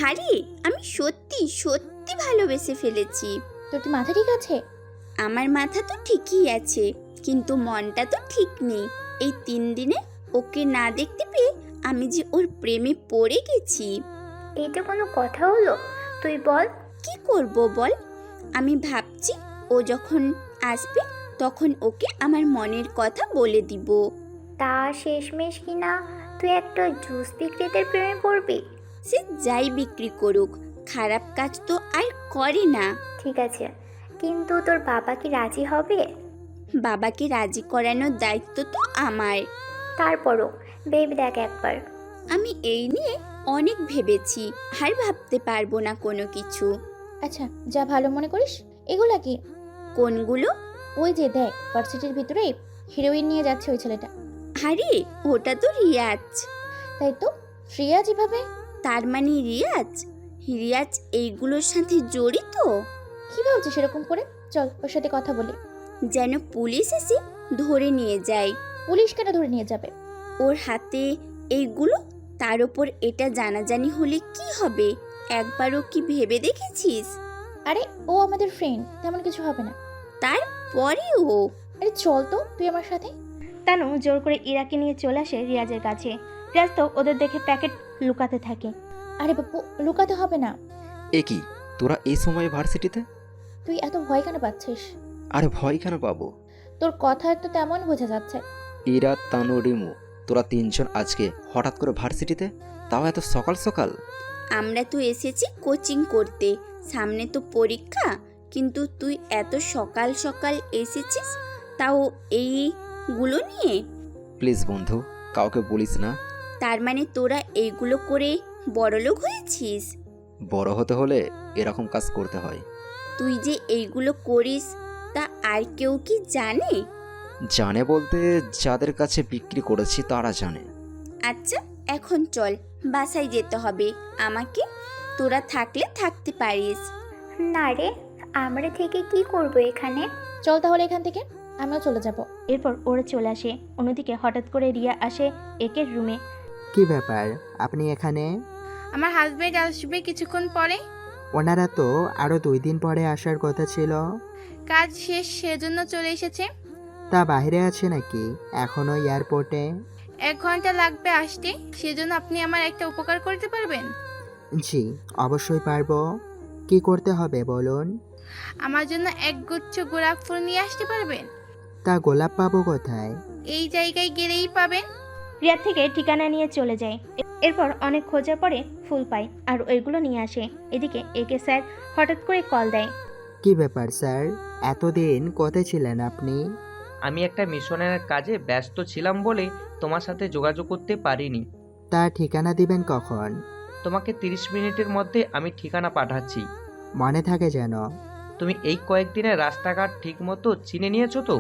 আরে আমি সত্যি সত্যি ভালোবেসে ফেলেছি। তোর কি মাথা ঠিক আছে? আমার মাথা তো ঠিকই আছে, কিন্তু মনটা তো ঠিক নেই। এই 3 দিনে ওকে না দেখতে পেয়ে আমি যে ওর প্রেমে পড়ে গেছি। এটা কোনো কথা হলো? তুই বল। কি করব বল? আমি ভাবছি ও যখন আসবে তখন ওকে আমার মনের কথা বলে দিব। তা শেষমেশ কিনা তুই একটা জুস বিক্রেতার প্রেমে পড়বি? সে যাই বিক্রি করুক, খারাপ কাজ তো আর করে না। ঠিক আছে, কিন্তু তোর বাবা কি রাজি হবে? বাবাকে রাজি করানোর দায়িত্ব তো আমার। তারপরও ভেবে দেখ একবার। আমি এই নিয়ে অনেক ভেবেছি, আর ভাবতে পারবো না কোনো কিছু। আচ্ছা, যা ভালো মনে করিস। এগুলা কি? কোনগুলো? ওই যে দেখ, ভার্সিটির ভিতরে হিরোইন নিয়ে যাচ্ছে ওই ছেলেটা। আরে ওটা তো রিয়াজ। তাই তো, রিয়াজ এভাবে? তার মানে রিয়াজ রিয়াজ এইগুলোর সাথে জড়িত? কি ভাবছিস এরকম করে? চল ওর সাথে কথা বলি। যেন পুলিশ এসে ধরে নিয়ে যায়। পুলিশ কেন ধরে নিয়ে যাবে? ওর হাতে এইগুলো, তার উপর এটা জানাজানি হলে কি হবে? একবারও কি ভেবে দেখেছিস? আরে ও আমাদের ফ্রেন্ড, তেমন কিছু হবে না। তারপরেও আরে চল তো তুই আমার সাথে। তানু জোর করে ইরাকে নিয়ে চলে আসে রিয়াজের কাছে। রিয়াজ তো ওদের দেখে প্যাকেট লুকাতে থাকে। আরে বাপু, লুকাতে হবে না। এ কি, তোরা এই সময়ে ভার্সিটিতে? তুই এত ভয় কেন পাচ্ছিস? আরে ভয় কেন পাবো? তোর কথা তো তেমন বোঝা যাচ্ছে। ইরা, তানু, রিমু, তোরা 3 জন আজকে হঠাৎ করে ভার্সিটিতে, তাও এত সকাল সকাল? আমরা তো এসেছি কোচিং করতে, সামনে তো পরীক্ষা, কিন্তু তুই এত সকাল সকাল এসেছিস, তাও এইগুলো নিয়ে? প্লিজ বন্ধু, কাউকে বলিস না। তার মানে তোরা এইগুলো করে বড়লোক হয়েছিস? বড় হতে হলে এরকম কাজ করতে হয়। তুই যে এইগুলো করিস তা আর কেউ কি জানে? জানে বলতে যাদের কাছে বিক্রি করেছি তারা জানে। আচ্ছা এখন চল, বাসায় যেতে হবে আমাকে। তোরা থাকলে থাকতে পারিস। না রে, আমরা থেকে কি করব এখানে? চল তাহলে এখান থেকে, আমিও চলে যাব। এরপর ওরা চলে আসে। অন্যদিকে হঠাৎ করে রিয়া আসে একের রুমে। কি ব্যাপার, আপনি এখানে? আমার হাজবেন্ড আসবে কিছুক্ষণ পরে। ওনারা তো আরো 2 দিন পরে আসার কথা ছিল। কাজ শেষ, সেজন্য চলে এসেছে। তা বাইরে আছে নাকি এখনো এয়ারপোর্টে? 1 ঘন্টা লাগবে আসতে, সেজন্য আপনি আমার একটা উপকার করতে পারবেন? জি অবশ্যই পারবো। কি করতে হবে বলুন? আমার জন্য 1 গুচ্ছ গোলাপ ফুল নিয়ে আসতে পারবেন? তা গোলাপ পাবো কোথায়? এই জায়গায় গেলেই পাবেন। রিয়ার থেকে ঠিকানা নিয়ে চলে যায়। এরপর অনেক খোঁজার পরে ফুল পায় আর ওইগুলো নিয়ে আসে। এদিকে একে স্যার হঠাৎ করে কল দেয়। কি ব্যাপার স্যার, এতদিন কোথায় ছিলেন আপনি? আমি একটা মিশনের কাজে ব্যস্ত ছিলাম বলে তোমার সাথে যোগাযোগ করতে পারিনি। তা ঠিকানা দিবেন কখন? তোমাকে 30 মিনিটের মধ্যে আমি ঠিকানা পাঠাচ্ছি। মনে থাকে যেন। তুমি এই কয়েকদিনে রাস্তাঘাট ঠিকমতো চিনে নিয়েছো তো?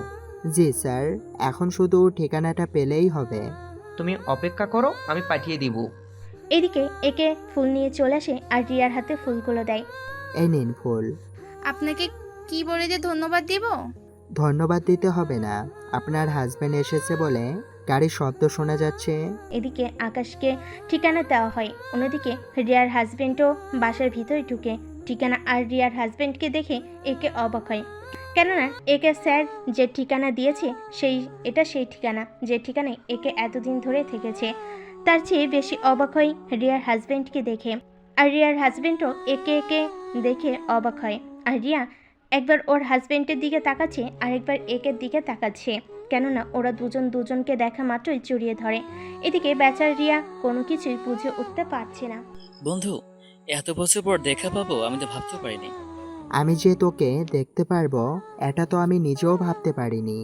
জি স্যার, এখন শুধু ঠিকানাটা পেলেই হবে। তুমি অপেক্ষা করো, আমি পাঠিয়ে দিব। এদিকে একে ফুল নিয়ে চলে আসে আর রিয়ার হাতে ফুলগুলো দেয়। এই নিন ফুল। আপনাকে কি বলে যে ধন্যবাদ দিব? ধন্যবাদ দিতে হবে না, আপনার হাজবেন্ড এসেছে বলে গাড়ির শব্দ শোনা যাচ্ছে। এদিকে আকাশকে ঠিকানা দেওয়া হয়। অন্যদিকে রিয়ার হাজবেন্ডও বাসার ভিতরে ঢুকে ঠিকানা আর রিয়ার হাজবেন্ডকে দেখে একে অবাক হয়। কেননা একে স্যার যে ঠিকানা দিয়েছে সেই ঠিকানা, যে ঠিকানায় একে এতদিন ধরে থেকেছে। তার চেয়ে বেশি অবাক হয় রিয়ার হাজবেন্ডকে দেখে। আর রিয়ার হাজবেন্ডও একে দেখে অবাক হয়। আর রিয়া একবার ওর হাজবেন্ডের দিকে তাকাচ্ছে আর একবার একের দিকে তাকাচ্ছে, কেননা ওরা দুজনকে দেখা মাত্রই জড়িয়ে ধরে। এদিকে বেচার রিয়া কোনো কিছুই বুঝে উঠতে পারছে না। বন্ধু, এত বছর পর দেখা পাবো আমি তো ভাবতে পারিনি। আমি যে তোকে দেখতে পারবো এটা তো আমি নিজেও ভাবতে পারিনি।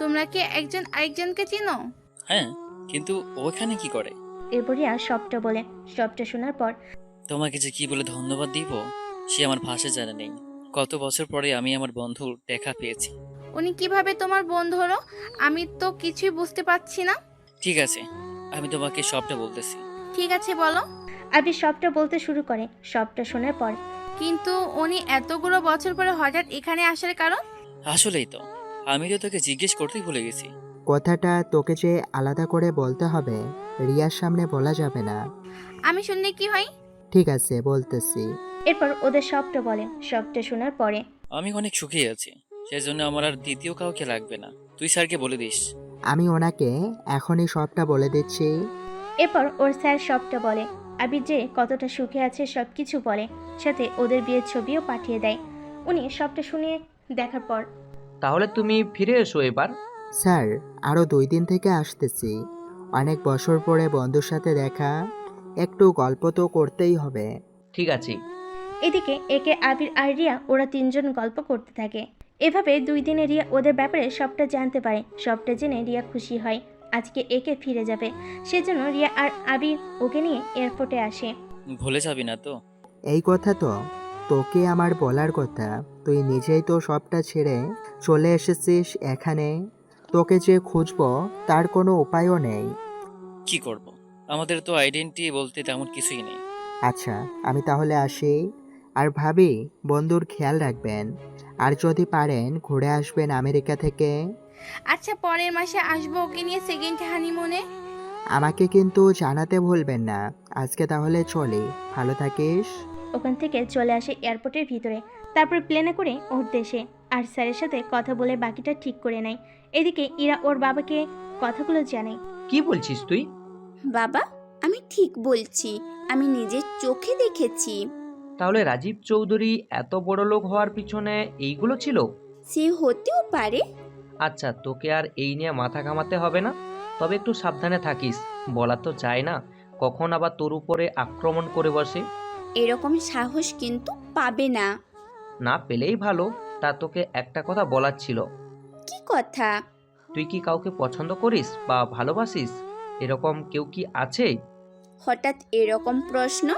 তোমরা কি একজন আরেকজনকে চিনো? হ্যাঁ, কিন্তু ওখানে কি করে? এরপর রিয়া সবটা বলে। সবটা শোনার পর তোমাকে যে কি বলে ধন্যবাদ দিব সে আমার ভাষা জানা নেই। কত বছর পরে আমি আমার বন্ধুর দেখা পেয়েছি। উনি কিভাবে তোমার বন্ধু হলো? আমি তো কিছুই বুঝতে পারছি না। ঠিক আছে, আমি তোমাকে সবটা বলতেছি। ঠিক আছে, বলো। আবি সবটা বলতে শুরু করে। সবটা শোনার পর কিন্তু উনি এতগুলো বছর পরে হঠাৎ এখানে আসার কারণ? আসলেই তো আমি তো তোকে জিজ্ঞেস করতেই ভুলে গেছি। কথাটা তোকে যে আলাদা করে বলতে হবে, রিয়ার সামনে বলা যাবে না। আমি শুনলে কি হয়? ঠিক আছে, বলতেছি। এরপর ওদের সবটা বলে। সবটা শোনার পরে আমি অনেক সুখী আছি, সেজন্য আমার আর দ্বিতীয় কাউকে লাগবে না। তুই স্যারকে বলে দিস। আমি ওনাকে এখনই সবটা বলে দিচ্ছি। এরপর ওর স্যার সবটা বলে। আবি যে কতটা সুখে আছে সব কিছু বলে, সাথে ওদের বিয়ের ছবিও পাঠিয়ে দেয়। উনি সবটা শুনিয়ে দেখার পর তাহলে তুমি ফিরে এসো এবার। স্যার, আরও 2 দিন থেকে আসতেছি। অনেক বছর পরে বন্ধুর সাথে দেখা, একটু গল্প তো করতেই হবে। ঠিক আছে। এদিকে একে আবির আর রিয়া ওরা 3জন গল্প করতে থাকে। এভাবে 2 দিনে রিয়া ওদের ব্যাপারে সবটা জানতে পারে। সবটা জেনে রিয়া খুশি হয়। আজকে একে ফিরে যাবে, সেজন্য রিয়া আর আবির ওকে নিয়ে এয়ারপোর্টে আসে। ভুলে যাবি না তো? এই কথা তো তোকে আমার বলার কথা। তুই নিজেই তো সবটা ছেড়ে চলে এসেছিস এখানে। তোকে যে খুঁজবো তার কোনো উপায়ও নেই। কি করব, আমাদের তো আইডেন্টি বলতে তেমন কিছুই নেই। আচ্ছা, আমি তাহলে আসি। আর ভাবি, বন্ধুর খেয়াল রাখবেন। আর যদি পারেন ঘুরে আসবেন আমেরিকা থেকে। আচ্ছা, পরের মাসে আসবো ওকে নিয়ে সেকেন্ড হানিমুনে। আমাকে কিন্তু জানাতে ভুলবেন না। আজকে তাহলে চলি, ভালো থাকিস। ওখান থেকে চলে আসে এয়ারপোর্টের ভিতরে। তারপর প্লেনে করে ওর দেশে আর স্যারের সাথে কথা বলে বাকিটা ঠিক করে নেয়। এদিকে ইরা ওর বাবাকে কথাগুলো জানায়। কি বলছিস তুই? বাবা, আমি ঠিক বলছি, আমি নিজের চোখে দেখেছি। তাহলে রাজীব চৌধুরী এত বড় লোক হওয়ার পিছনে এইগুলো ছিল? সে হতেও পারে। আচ্ছা, তোকে আর এই নিয়ে মাথা ঘামাতে হবে না। তবে একটু সাবধানে থাকিস। বলা তো যায় না কখন আবার তোর উপরে আক্রমণ করে বসে। এরকম সাহস কিন্তু পাবে না। না পেলেই ভালো। তা তোকে একটা কথা বলার ছিল। কি কথা? তুই কি কাউকে পছন্দ করিস বা ভালোবাসিস? এরকম কেউ কি আছে? হঠাৎ এরকম প্রশ্ন?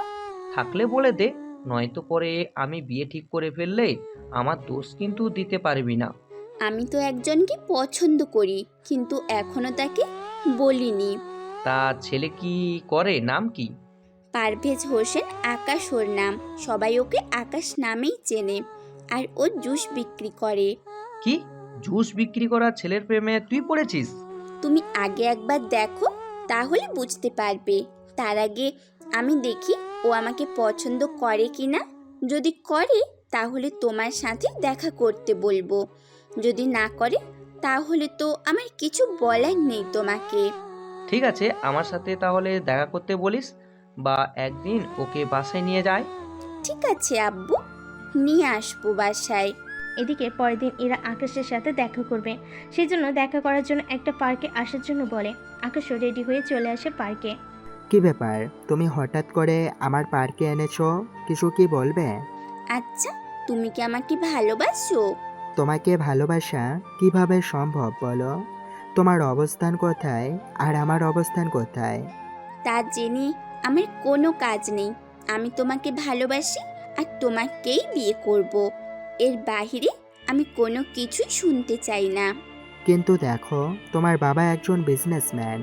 থাকলে বলে দে, নয়তো পরে আমি বিয়ে ঠিক করে ফেললে আমার দোষ কিন্তু দিতে পারবি না। আমি তো একজনকে পছন্দ করি, কিন্তু এখনো তাকে বলিনি। তা ছেলে কি করে, নাম কি? পারভেজ হোসেন আকাশ ওর নাম। সবাই ওকে আকাশ নামেই চেনে। আর ও জুস বিক্রি করে। কি, জুস বিক্রি করা ছেলের প্রেমে তুই পড়েছিস? তুমি আগে একবার দেখো, তাহলে বুঝতে পারবে। তার আগে আমি দেখি ও আমাকে পছন্দ করে কিনা। যদি করে তাহলে তোমার সাথে দেখা করতে বলবো। যদি না করে তাহলে তো আমার কিছু বলার নেই তোমাকে। ঠিক আছে, আমার সাথে তাহলে দেখা করতে বলিস, বা একদিন ওকে বাসায় নিয়ে যায়। ঠিক আছে আব্বু, নিয়ে আসবো বাসায়। এদিকে পরের দিন ইরা আকাশের সাথে দেখা করবে, সেই জন্য দেখা করার জন্য একটা পার্কে আসার জন্য বলে। আকাশও রেডি হয়ে চলে আসে পার্কে। কি ব্যাপার, তুমি হঠাৎ করে আমার পার্কে এনেছো? কিছু কি বলবে? আচ্ছা, তুমি কি আমাকে ভালোবাসো? তোমাকে ভালোবাসা কিভাবে সম্ভব বলো? তোমার অবস্থান কোথায় আর আমার অবস্থান কোথায়? তা জেনে আমার কোনো কাজ নেই। আমি তোমাকে ভালোবাসি আর তোমাকেই বিয়ে করব। এর বাইরে আমি কোনো কিছুই শুনতে চাই না। কিন্তু দেখো, তোমার বাবা একজন বিজনেসম্যান।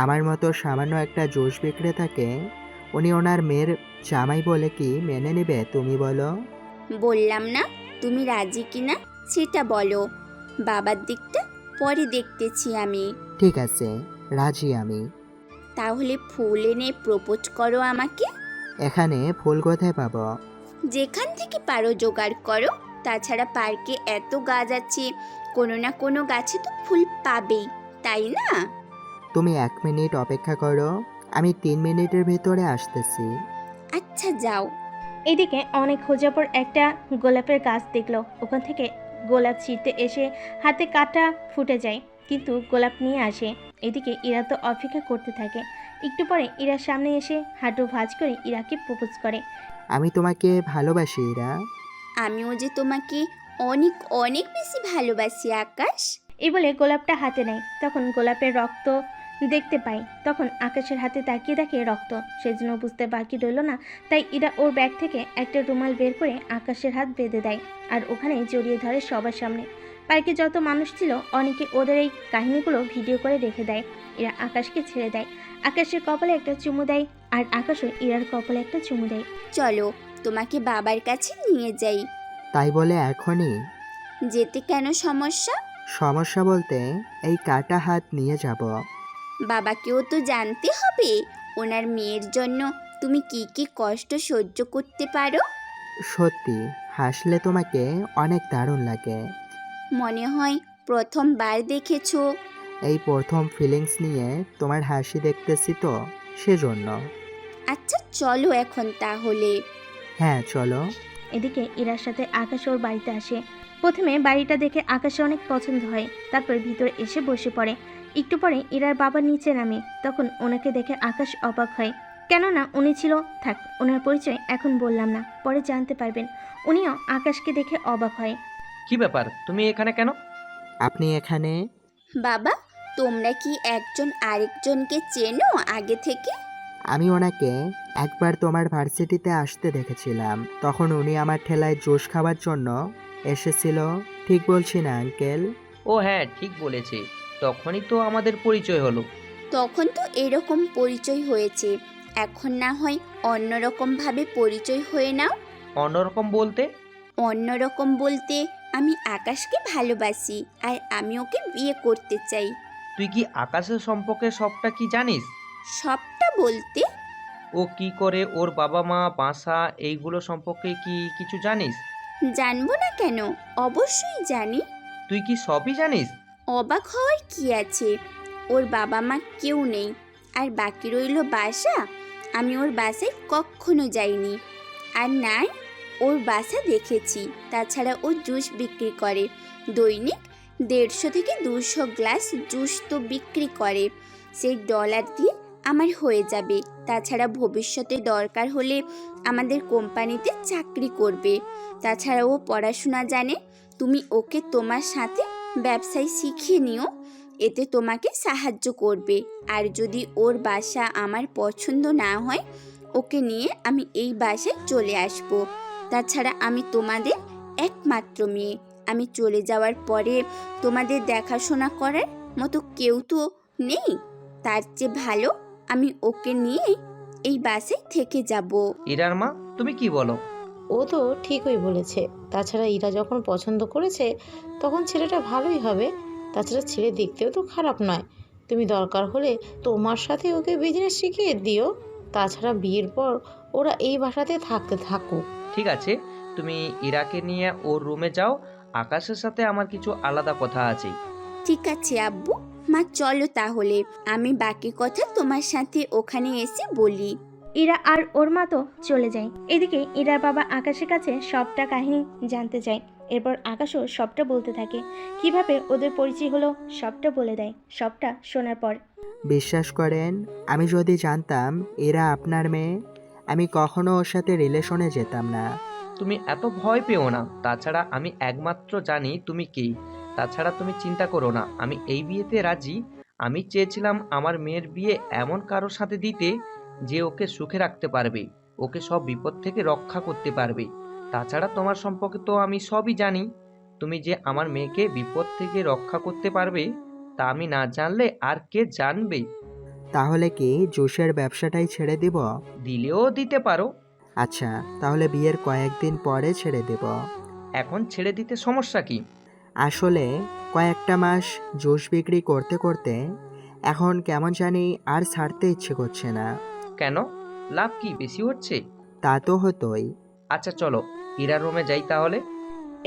আমার মতো সামান্য একটা জুস বিক্রেতাকে উনি ওনার মেয়ের জামাই বলে কি মেনে নেবে তুমি বলো? বললাম না, তুমি রাজি কিনা সেটা বলো। বাবার দিকটা পরে দেখতেছি আমি। ঠিক আছে, রাজি আমি। তাহলে ফুল এনে প্রপোজ করো আমাকে। এখানে ফুল কোথায় পাবো? যেখান থেকে পারো জোগাড় করো। তাছাড়া পার্কে এত গাছ আছে, কোনো না কোনো গাছে তো ফুল পাবেই, তাই না? তুমি 1 মিনিট অপেক্ষা করো, আমি 3 মিনিটের ভেতরে আসতেছি। আচ্ছা যাও। এদিকে অনেক খোঁজার পর একটা গোলাপের গাছ দেখলো। ওখান থেকে গোলাপ ছিঁড়তে এসে হাতে কাটা ফুটে যায়, কিন্তু গোলাপ নিয়ে আসে। এদিকে ইরা তো অপেক্ষা করতে থাকে। একটু পরে ইরার সামনে এসে হাঁটু ভাঁজ করে ইরাকে প্রপোজ করে। আমি তোমাকে ভালোবাসি ইরা। আমিও যে তোমাকে অনেক অনেক বেশি ভালোবাসি আকাশ। এই বলে গোলাপটা হাতে নেয়। তখন গোলাপের রক্ত দেখতে পাই। তখন আকাশের হাতে তাকিয়ে দেখে রক্ত, সেজন্য বুঝতে বাকি রইল না। তাই ইরা ওর ব্যাগ থেকে একটা রুমাল বের করে আকাশের হাত বেঁধে দেয় আর ওখানে জড়িয়ে ধরে সবার সামনে। পার্কে যত মানুষ ছিল অনেকে ওদের এই কাহিনীগুলো ভিডিও করে রেখে দেয়। ইরা আকাশকে ছেড়ে দেয়, আকাশের কপালে একটা চুমু দেয় আর আকাশও ইরার কপালে একটা চুমু দেয়। চলো তোমাকে বাবার কাছে নিয়ে যাই। তাই বলে এখনই? যেতে কেন সমস্যা? সমস্যা বলতে এই কাটা হাত নিয়ে যাব। বাবাকেও তো জানতে হবে ওনার মেয়ের জন্য তুমি কি কি কষ্ট সহ্য করতে পারো। সত্যি হাসলে তোমাকে অনেক দারুণ লাগে। মনে হয় প্রথমবার দেখেছো। এই প্রথম ফিলিংস নিয়ে তোমার হাসি দেখতেছি তো, সেজন্য। আচ্ছা চলো এখন তাহলে। হ্যাঁ চলো। এদিকে ইরার সাথে আকাশ ওর বাড়িতে আসে। প্রথমে বাড়িটা দেখে আকাশে অনেক পছন্দ হয়, তারপর ভিতরে এসে বসে পড়ে। একটু পরে ইরার বাবা নিচে নামে। তখন ওনাকে দেখে আকাশ অবাক হয়, কেননা উনি ছিল, থাক ওনার পরিচয় এখন বললাম না, পরে জানতে পারবেন। উনিও আকাশকে দেখে অবাক হয়। কি ব্যাপার, তুমি এখানে কেন? আপনি এখানে? বাবা, তোমরা কি একজন আরেকজনকে চেনো আগে থেকে? আমি ওনাকে একবার তোমার ভার্সিটিতে আসতে দেখেছিলাম, তখন উনি আমার ঠেলায় জুস খাওয়ার জন্য এসেছিল। ঠিক বলছি না আঙ্কেল? ও হ্যাঁ, ঠিক বলেছে। তখনই তো আমাদের পরিচয় হলো। তখন তো এরকম পরিচয় হয়েছে, এখন না হয় অন্যরকমভাবে পরিচয় হয়ে নাও। অন্যরকম বলতে? অন্যরকম বলতে আমি আকাশকে ভালোবাসি আর আমি ওকে বিয়ে করতে চাই। তুই কি আকাশের সম্পর্কে সবটা কি জানিস? সবটা বলতে? ও কি করে, ওর বাবা মা, বাসা, এইগুলো সম্পর্কে কি কিছু জানিস? জানবো না কেন, অবশ্যই জানি। তুই কি সবই জানিস? অবাক হওয়ার কি আছে, ওর বাবা মা কেউ নেই আর বাকি রইল বাসা। আমি ওর বাসায় কখনো যাইনি আর নাই ওর বাসা দেখেছি। তাছাড়া ও জুস বিক্রি করে, দৈনিক 150 থেকে 200 গ্লাস জুস তো বিক্রি করে। সেই ডলার দিয়ে আমার হয়ে যাবে। তাছাড়া ভবিষ্যতে দরকার হলে আমাদের কোম্পানিতে চাকরি করবে। তাছাড়া ও পড়াশোনা জানে, তুমি ওকে তোমার সাথে ব্যবসায় শিখিয়ে নিও, এতে তোমাকে সাহায্য করবে। আর যদি ওর বাসা আমার পছন্দ না হয়, ওকে নিয়ে আমি এই বাসায় চলে আসব। তাছাড়া আমি তোমাদের একমাত্র মেয়ে, আমি চলে যাওয়ার পরে তোমাদের দেখাশোনা করার মতো কেউ তো নেই। তার চেয়ে ভালো আমি ওকে নিয়ে এই বাসায় থেকে যাব। ইরার মা, তুমি কি বলো? ও তো ঠিকই বলেছে। তাছাড়া ইরা যখন পছন্দ করেছে তখন ছেলেটা ভালোই হবে। তাছাড়া ছেলে দেখতেও তো খারাপ নয়। তুমি দরকার হলে তোমার সাথে ওকে বিজনেস শিখিয়ে দিও। তাছাড়া বিয়ের পর ওরা এই বাসাতে থাকতে থাকুক। ঠিক আছে, তুমি ইরাকে নিয়ে ওর রুমে যাও। আকাশের সাথে আমার কিছু আলাদা কথা আছে। ঠিক আছে আব্বু, মা চলো তাহলে, আমি বাকি কথা তোমার সাথে ওখানে এসে বলি। ইরা আর ওর মা তো চলে যায়। এদিকে ইরার বাবা আকাশের কাছে সবটা কাহিনী জানতে চায়। এরপর আকাশও সবটা বলতে থাকে, কিভাবে ওদের পরিচয় হলো সবটা বলে দেয়। সবটা শোনার পর বিশ্বাস করেন, আমি যদি জানতাম এরা আপনার মেয়ে, আমি কখনো ওর সাথে রিলেশনে যেতাম না। তুমি এত ভয় পেও না, তাছাড়া আমি একমাত্র জানি তুমি কে। তাছাড়া তুমি চিন্তা করো না, আমি এই বিয়েতে রাজি। আমি চেয়েছিলাম আমার মেয়ের বিয়ে এমন কারোর সাথে দিতে যে ওকে সুখে রাখতে পারবে, ওকে সব বিপদ থেকে রক্ষা করতে পারবে। তাছাড়া তোমার সম্পর্কে তো আমি সবই জানি। তুমি যে আমার মেয়েকে বিপদ থেকে রক্ষা করতে পারবে তা আমি না জানলে আর কে জানবে? তাহলে কি জুসের ব্যবসাটাই ছেড়ে দিব? দিলেও দিতে পারো। আচ্ছা, তাহলে বিয়ের কয়েকদিন পরে ছেড়ে দেব। এখন ছেড়ে দিতে সমস্যা কি? আসলে কয়েকটা মাস জুস বিক্রি করতে করতে এখন কেমন জানি আর ছাড়তে ইচ্ছে করছে না। কেন? লাভ কি বেশি হচ্ছে? তা তো হতোই। আচ্ছা চলো ইরার রুমে যাই তাহলে।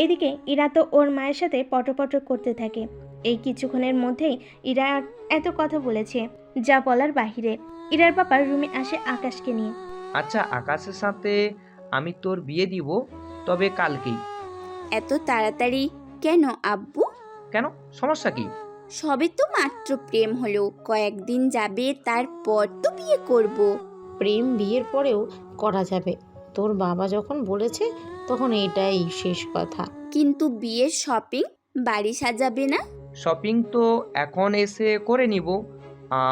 এদিকে ইরা তো ওর মায়ের সাথে পটপট করতে থাকে। এই কিছুক্ষণের মধ্যেই ইরা এত কথা বলেছে যা বলার বাহিরে। ইরার বাবা রুমে আসে আকাশকে নিয়ে। আচ্ছা আকাশের সাথে আমি তোর বিয়ে দিব, তবে কালকেই। এত তাড়াতাড়ি কেন আব্বু? কেন, সমস্যা কি? সবে তো মাত্র প্রেম হলো, কয়েকদিন যাবে, তারপর তো বিয়ে করব। প্রেম বিয়ের পরেও করা যাবে, তোর বাবা যখন বলেছে তখন এটাই শেষ কথা। কিন্তু বিয়ের শপিং, বাড়ি সাজাবে না? শপিং তো এখন এসে করে নিব,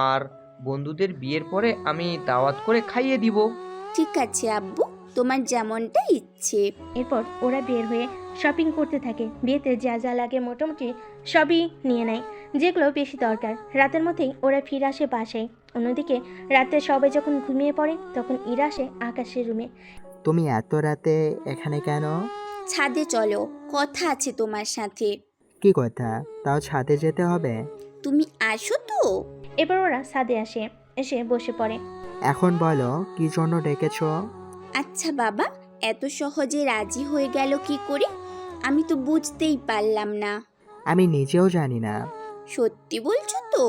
আর বন্ধুদের বিয়ের পরে আমি দাওয়াত করে খাইয়ে দিব। ঠিক আছে আব্বু, তোমার যেমনটা ইচ্ছে। এরপর ওরা বের হয়ে শপিং করতে থাকে। বিয়েতে যা যা লাগে মোটামুটি সবই নিয়ে নেয়, যেগুলো বেশি দরকার। রাতের মধ্যেই ওরা ফিরে আসে বাসায়। অন্যদিকে রাতে সবাই যখন ঘুমিয়ে পড়ে তখন ইরা আসে আকাশের রুমে। তুমি এত রাতে এখানে কেন? ছাদে চলো, কথা আছে তোমার সাথে। কি কথা? তাও ছাদে যেতে হবে? তুমি আসো তো। এবার ওরা ছাদে আসে, এসে বসে পড়ে। এখন বলো কি জন্য ডেকেছো? আচ্ছা বাবা, এত সহজে রাজি হয়ে গেল কি করে? আমি তো বুঝতেই পারলাম না। আমি নিজেও জানি না। সত্যি বলছো তো?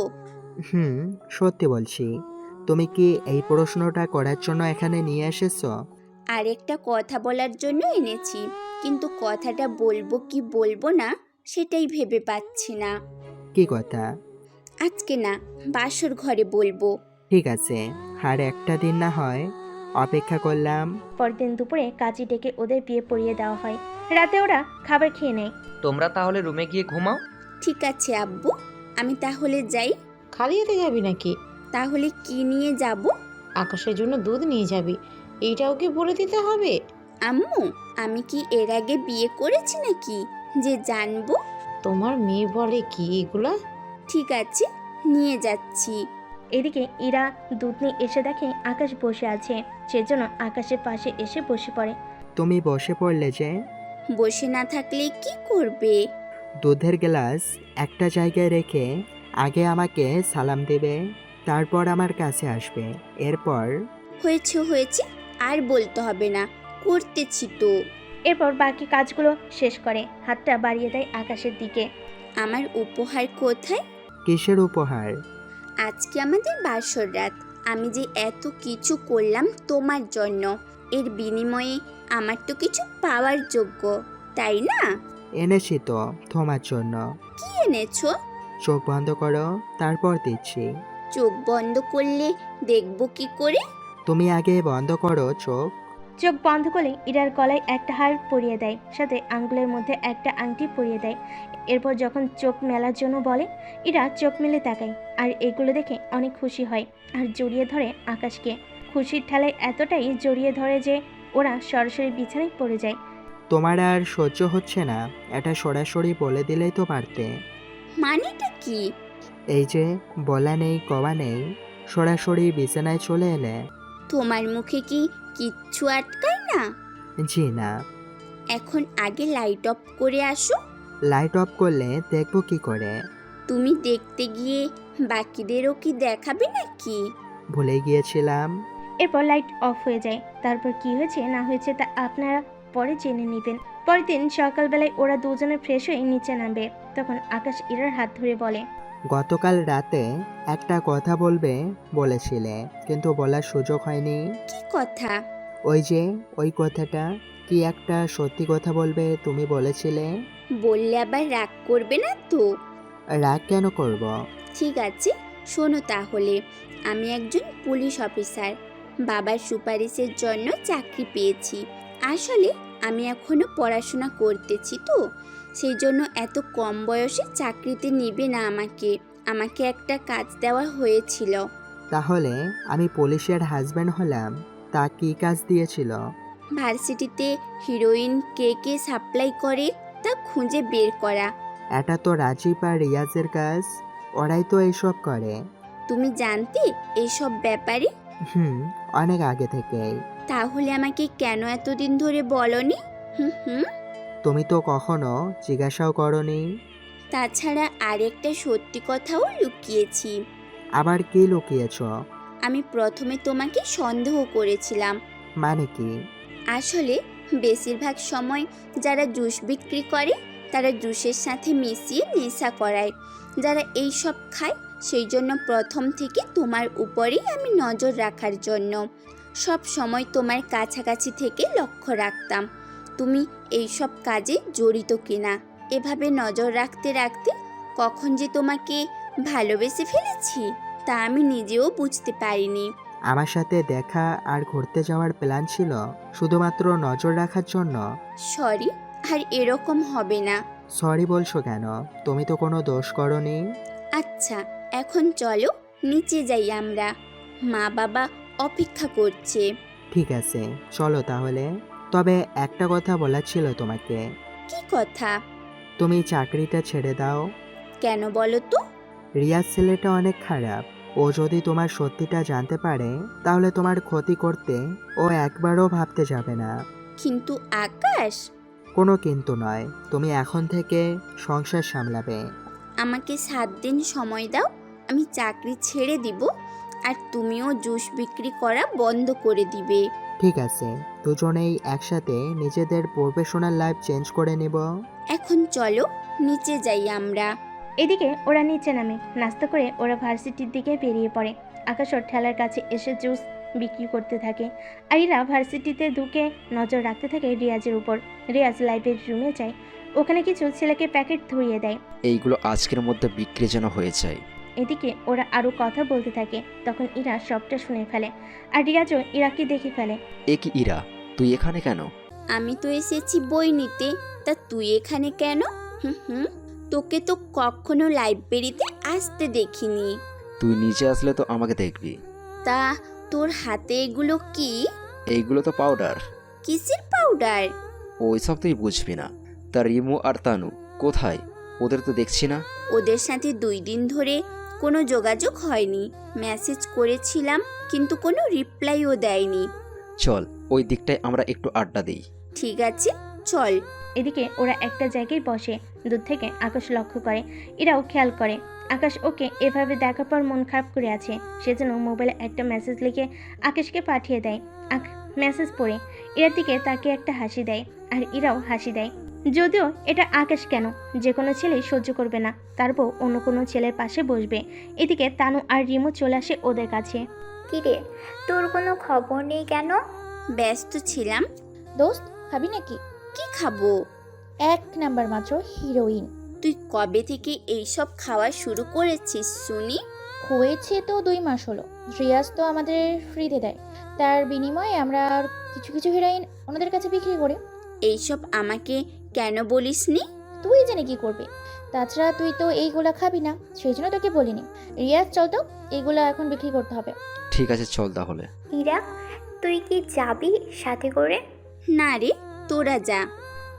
সত্যি বলছি। তুমি কি এই প্রশ্নটা করার জন্য এখানে নিয়ে এসেছো? আরেকটা কথা বলার জন্য এনেছি, কিন্তু কথাটা বলবো কি বলবো না সেটাই ভেবে পাচ্ছি না। কি কথা? আজকে না, বাসর ঘরে বলবো। ঠিক আছে, আর একটা দিন না হয় অপেক্ষা করলাম। পরদিন দুপুরে কাজী ডেকে ওদের বিয়ে পড়িয়ে দেওয়া হয়। রাতে ওরা খাবার খেয়ে নেয়। তোমরা তাহলে রুমে গিয়ে ঘুমাও। ঠিক আছে আব্বু, আমি তাহলে যাই। খালি হাতে যাবি নাকি? তাহলে কি নিয়ে যাব? আকাশের জন্য দুধ নিয়ে যাবি, এইটাও কি বলে দিতে হবে? আম্মু, আমি কি এর আগে বিয়ে করেছি নাকি যে জানবো? তোমার মেয়ে বলে কি এগুলা? ঠিক আছে, নিয়ে যাচ্ছি। এদিকে ইরা দুধ নিয়ে এসে দেখে আকাশ বসে আছে, সেজন্য আকাশের পাশে এসে বসে পড়ে। তুমি বসে পড়লে যে? বসে না থাকলে কি করবে? দুধের গ্লাস একটা জায়গায় রেখে আগে আমাকে সালাম দেবে, তারপর আমার কাছে আসবে। এরপর? হয়েছে হয়েছে, আর বলতে হবে না, করতেছি তো। এরপর বাকি কাজগুলো শেষ করে হাতটা বাড়িয়ে দেয় আকাশের দিকে। আমার উপহার কোথায়? কিসের উপহার? আজকে আমাদের বাসর রাত, আমি যে এত কিছু করলাম তোমার জন্য, এর বিনিময়ে আমার তো কিছু পাওয়ার যোগ্য, তাই না? এনেছি তো তোমার জন্য। কি এনেছো? চোখ বন্ধ করো, তারপর দিচ্ছি। চোখ বন্ধ করলে দেখবো কি করে? তুমি আগে বন্ধ করো চোখ। চোখ বন্ধ করে ইরার গলায় একটা হার পরিয়ে দেয়, সাথে আঙ্গুলের মধ্যে একটা আংটি পরিয়ে দেয়। এরপর যখন চোখ মেলার জন্য বলে, ইরা চোখ মেলে তাকায়, আর এগুলো দেখে অনেক খুশি হয় আর জড়িয়ে ধরে আকাশকে। খুশির ঠেলায় এতটাই জড়িয়ে ধরে যে ওরা সরাসরি বিছানায় পড়ে যায়। তোমার আর সহ্য হচ্ছে না, এটা সরাসরি বলে দিলেই তো পারতে। মানেটা কি? এই যে বলা নেই কওয়া নেই, সরাসরি বিছানায় চলে এলে। তোমার মুখে কি কিচ্ছু আটকায় না? জি না। এখন আগে লাইট অফ করে আসো। লাইট অফ করলে দেখবো কি করে? তুমি দেখতে গিয়ে বাকিদেরও কি দেখাবে নাকি? ভুলে গিয়েছিলাম। এরপর লাইট অফ হয়ে যায়। তারপর কি হয়েছে না হয়েছে তা আপনারা পরে জেনে নেবেন। পরের দিন সকালবেলায় ওরা দুজনে ফ্রেশ হয়ে নিচে নামবে। তখন আকাশ ইরার হাত ধরে বলে, গতকাল রাতে একটা কথা বলবে বলেছিলে, কিন্তু বলার সুযোগ হয়নি। কি কথা? ওই যে ওই কথাটা, কি একটা সত্যি কথা বলবে তুমি বলেছিলে? বললে আবার রাগ করবে না তো? রাগ কেন করব? ঠিক আছে, শোনো তাহলে। আমি একজন পুলিশ অফিসার। বাবার সুপারিশের জন্য চাকরি পেয়েছি। আসলে আমি এখনো পড়াশোনা করতেছি তো, সেই জন্য এত কম বয়সে চাকরিতে নেবে না আমাকে। আমাকে একটা কাজ দেওয়া হয়েছিল। তাহলে আমি পুলিশের হাজব্যান্ড হলাম, তা কি কাজ দিয়েছিল? ভার্সিটিতে হিরোইন কে কে সাপ্লাই করে তা খুঁজে বের করা। এটা তো রাজীব আর রিয়াজের কাজ, ওরাই তো এইসব করে। তুমি জানতে এইসব ব্যাপারে? অনেক আগে থেকেই। তাহলে আমাকে কেন এতদিন ধরে বলনি? হুম। তুমি তো কখনো জিজ্ঞাসাও করনি। তাছাড়া আরেকটা সত্যি কথাও লুকিয়েছি। আবার কি লুকিয়েছ? আমি প্রথমে তোমাকে সন্দেহ করেছিলাম। মানে কি? আসলে বেশিরভাগ সময় যারা জুস বিক্রি করে তারা জুসের সাথে মিশিয়ে নেশা করায়। যারা এই সব খায়, সেই জন্য প্রথম থেকে তোমার উপরেই আমি নজর রাখার জন্য সব সময় তোমার কাছাকাছি থেকে লক্ষ্য রাখতাম তুমি এই সব কাজে জড়িত কিনা। এভাবে নজর রাখতে রাখতে কখন যে তোমাকে ভালোবেসে ফেলেছি তা আমি নিজেও বুঝতে পারিনি। আমার সাথে দেখা আর ঘুরতে যাওয়ার প্ল্যান ছিল শুধুমাত্র নজর রাখার জন্য। সরি, আর এরকম হবে না। সরি বলছো কেন? তুমি তো কোনো দোষ করনি। আচ্ছা, এখন চলো নিচে যাই আমরা। মা বাবা অপেক্ষা করছে। ঠিক আছে, চলো তাহলে। তবে একটা কথা বলার ছিল তোমাকে। কি কথা? তুমি চাকরিটা ছেড়ে দাও। কেন বলো তো? রিয়াজ ছেলেটা অনেক খারাপ। ও যদি তোমার সত্যিটা জানতে পারে তাহলে তোমার ক্ষতি করতে ও একবারও ভাবতে যাবে না। কিন্তু আকাশ। কোনো কিন্তু নয়, তুমি এখন থেকে সংসার সামলাবে। আমাকে 7 দিন সময় দাও, আমি চাকরি ছেড়ে দিব আর তুমিও জুস বিক্রি করা বন্ধ করে দিবে। ঠিক আছে, দুজনেই একসাথে নিজেদের প্রফেশনাল লাইফ চেঞ্জ করে নেব। এখন চলো নিচে যাই আমরা। এদিকে ওরা নিচে নামে। নাস্তা করে ওরা ভার্সিটির দিকে বেরিয়ে পড়ে। আকাশ ওর ঠেলার কাছে এসে জুস বিক্রি করতে থাকে আর এরা ভার্সিটিতে ঢুকে নজর রাখতে থাকে রিয়াজের উপর। রিয়াজ লাইব্রেরি রুমে যায়, ওখানে কিছু ছেলেকে প্যাকেট ধরিয়ে দেয়। এইগুলো আজকের মধ্যে বিক্রি যেন হয়ে যায়। এদিকে ওরা আরও কথা বলতে থাকে, তখন ইরা সবটা শুনে ফেলে আর রিয়াজও ইরাকে দেখে ফেলে। এ কি ইরা, তুই এখানে কেন? আমি তো এসেছি বই নিতে, তা তুই এখানে কেন? হুম, তোকে তো কখনো লাইব্রেরিতে আসতে দেখিনি। তুই নিচে আসলে তো আমাকে দেখবি। তা তোর হাতে এগুলো কি? এইগুলো তো পাউডার। কিসের পাউডার? ওইসব তুই বুঝবি না। তা রিমু আর তানু কোথায়? ওদের তো দেখছি না। ওদের সাথে 2 দিন ধরে কোনো যোগাযোগ হয়নি। মেসেজ করেছিলাম কিন্তু কোনো রিপ্লাইও দেয়নি। চল ওই দিকটায় আমরা একটু আড্ডা দিই। ঠিক আছে, চল। এদিকে ওরা একটা জায়গায় বসে। দূর থেকে আকাশ লক্ষ্য করে, এরাও খেয়াল করে। আকাশ ওকে এভাবে দেখার পর মন খারাপ করে আছে, সেজন্য মোবাইলে একটা মেসেজ লিখে আকাশকে পাঠিয়ে দেয়। মেসেজ পড়ে এরার দিকে তাকে একটা হাসি দেয় আর এরাও হাসি দেয়। যদিও এটা আকাশ কেন, যে কোনো ছেলেই সহ্য করবে না, তারপর অন্য কোনো ছেলের পাশে বসবে। এদিকে তানু আর রিমু চলে আসে ওদের কাছে। কিরে, তোর কোনো খবর নেই কেন? ব্যস্ত ছিলাম। দোস্ত, খাবি নাকি? কি খাবো? 1 নাম্বার মাত্র হিরোইন। তুই কবে থেকে এইসব খাওয়া শুরু করেছিস শুনি? হয়েছে তো 2 মাস হলো। রিয়াজ তো আমাদের ফ্রিতে দেয়, তার বিনিময়ে আমরা আর কিছু কিছু হিরোইন ওনাদের কাছে বিক্রি করি। এইসব আমাকে কেন বলিসনি? তুই জেনে কি করবে? তাছাড়া তুই তো এইগুলা খাবি না, সেই জন্য তোকে বলিনি। রিয়াজ চল তো, এইগুলা এখন বিক্রি করতে হবে। ঠিক আছে চল তাহলে। ইরা, তুই কি যাবি সাথে করে? না রে, তোরা যা।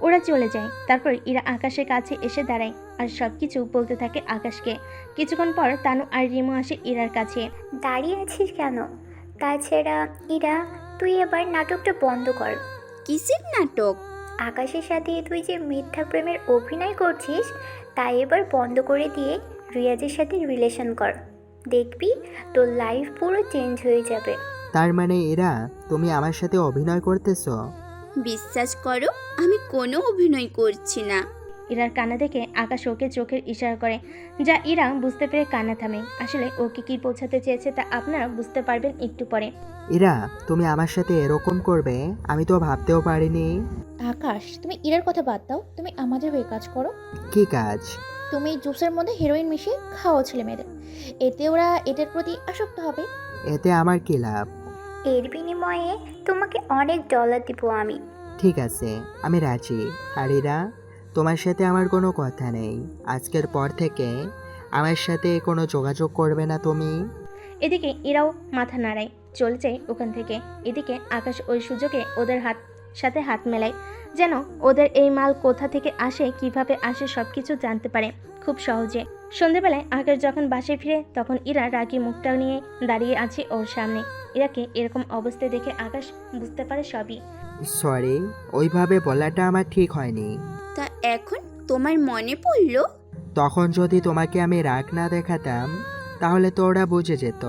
ওরা চলে যায়। তারপর ইরা আকাশের কাছে এসে দাঁড়ায় আর সব কিছু বলতে থাকে আকাশকে। কিছুক্ষণ পর তানু আর রিমু আসে ইরার কাছে। দাঁড়িয়ে আছিস কেন? তাছাড়া ইরা, তুই এবার নাটকটা বন্ধ কর। কিসের নাটক? আকাশের সাথে তুই যে মিথ্যা প্রেমের অভিনয় করছিস তাই এবার বন্ধ করে দিয়ে রিয়াজের সাথে রিলেশন কর। দেখবি তোর লাইফ পুরো চেঞ্জ হয়ে যাবে। তার মানে এরা তুমি আমার সাথে অভিনয় করতেছো? বিশ্বাস করো, আমি কোনো অভিনয় করছি না। ইরার কান্না দেখে আকাশ ওকে চোখের ইশারা করে, যা ইরা বুঝতে পেরে কান্না থামে। আসলে ওকে কি বোঝাতে চেয়েছে তা আপনারা বুঝতে পারবেন একটু পরে। ইরা, তুমি আমার সাথে এরকম করবে আমি তো ভাবতেও পারিনি। আকাশ, তুমি ইরার কথা বাদ দাও, তুমি আমাদের হয়ে কাজ করো। কি কাজ? তুমি জুসের মধ্যে হেরোইন মিশিয়ে খাওয়াও ছেলে মেয়েদের, এতে ওরা এটার প্রতি আসক্ত হবে। এতে আমার কি লাভ? এর বিনিময়ে তোমাকে অনেক ডলার দিব আমি। ঠিক আছে, আমি রাজি। আর ইরা, তোমার সাথে আমার কোনো কথা নেই। আজকের পর থেকে আমার সাথে কোনো যোগাযোগ করবে না তুমি। এদিকে ইরাও মাথা নাড়ায়, চলে যায় ওখান থেকে। এদিকে আকাশ ওই সুযোগে ওদের সাথে হাত মেলায়, যেন ওদের এই মাল কোথা থেকে আসে, কিভাবে আসে সবকিছু জানতে পারে খুব সহজে। সন্ধেবেলায় আকাশ যখন বাসায় ফিরে তখন ইরা রাগী মুখটা নিয়ে দাঁড়িয়ে আছে ওর সামনে। ইরাকে এরকম অবস্থায় দেখে আকাশ বুঝতে পারে সবই। সরি, ওইভাবে বলাটা আমার ঠিক হয়নি। তা এখন তোমার মনে পড়লো? তখন যদি তোমাকে আমি রাগ না দেখাতাম তাহলে তো ওরা বুঝে যেত।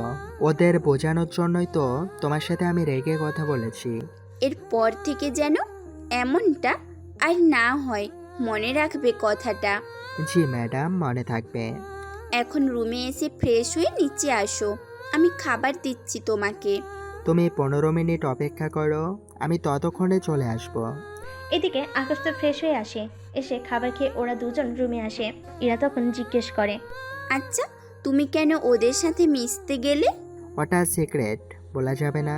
ওদের বোঝানোর জন্যই তো তোমার সাথে আমি রেগে কথা বলেছি। এরপর থেকে যেন এমনটা আর না হয়, মনে রাখবে কথাটা। জি ম্যাডাম, মনে থাকবে। এখন রুমে এসে ফ্রেশ হয়ে নিচে আসো, আমি খাবার দিচ্ছি তোমাকে। তুমি 15 মিনিট অপেক্ষা করো, আমি ততক্ষণে চলে আসব। এদিকে আকাশ তো ফ্রেশ হয়ে আসে, এসে খাবার খেয়ে ওরা দুজন রুমে আসে। ইরা তখন জিজ্ঞেস করে, আচ্ছা তুমি কেন ওদের সাথে মিশতে গেলে? ওটা সিক্রেট, বলা যাবে না।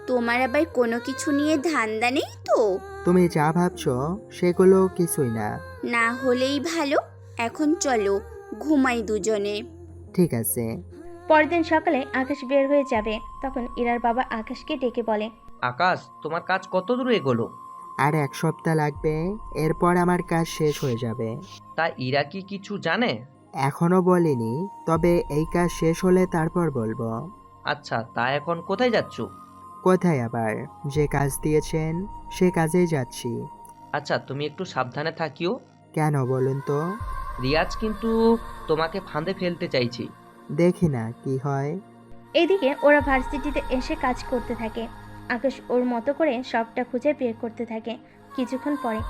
তোমার আবার কোনো কিছু নিয়ে ধান্দা নেই তো? তুমি যা ভাবছো সেগুলো কিছুই না। না হলেই ভালো, এখন চলো ঘুমাই দুজনে। ঠিক আছে। পরদিন সকালে আকাশ বের হয়ে যাবে, তখন ইরার বাবা আকাশকে ডেকে বলে, আকাশ, তোমার কাজ কত দূর এগোলো? আর 1 সপ্তাহ লাগবে, এরপর আমার কাজ শেষ হয়ে যাবে। তা ইরা কি কিছু জানে? এখনো বলিনি, তবে এই কাজ শেষ হলে তারপর বলবো। আচ্ছা, তা এখন কোথায় যাচ্ছ? কোথায় আবার, যে কাজ দিয়েছেন সে কাজেই যাচ্ছি। আচ্ছা, তুমি একটু সাবধানে থাকিও। কেন বলুন তো? রিয়াজ কিন্তু তোমাকে ফাঁদে ফেলতে চাইছি। দেখি না কি হয়। এদিকে ওরা ভার্সিটিতে এসে কাজ করতে থাকে। আকাশ ওর মতো করে সবটা খুঁজে বের করতে থাকে। কিছুক্ষণ পরে,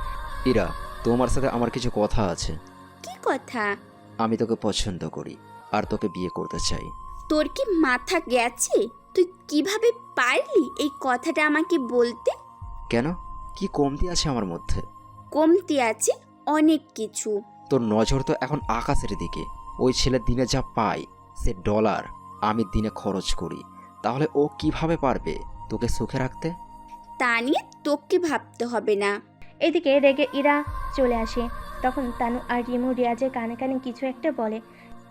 ইরা, তোমার সাথে আমার কিছু কথা আছে। কি কথা? আমি তোকে পছন্দ করি আর তোকে বিয়ে করতে চাই। তোর কি মাথা গেছে? তুই কিভাবে পারলি এই কথাটা আমাকে বলতে? কেন, কি কমতি আছে আমার মধ্যে? কমতি আছে অনেক কিছু। তোর নজর তো এখন আকাশের দিকে। ওই ছেলে দিনে যা পায় সে ডলার আমি দিনে খরচ করি, তাহলে ও কিভাবে পারবে তোকে সুখে রাখতে? তা নিয়ে তোকে ভাবতে হবে না। এদিকে রেগে ইরা চলে আসে। তখন তানু আর রিমু রিয়াজের কানে কানে কিছু একটা বলে।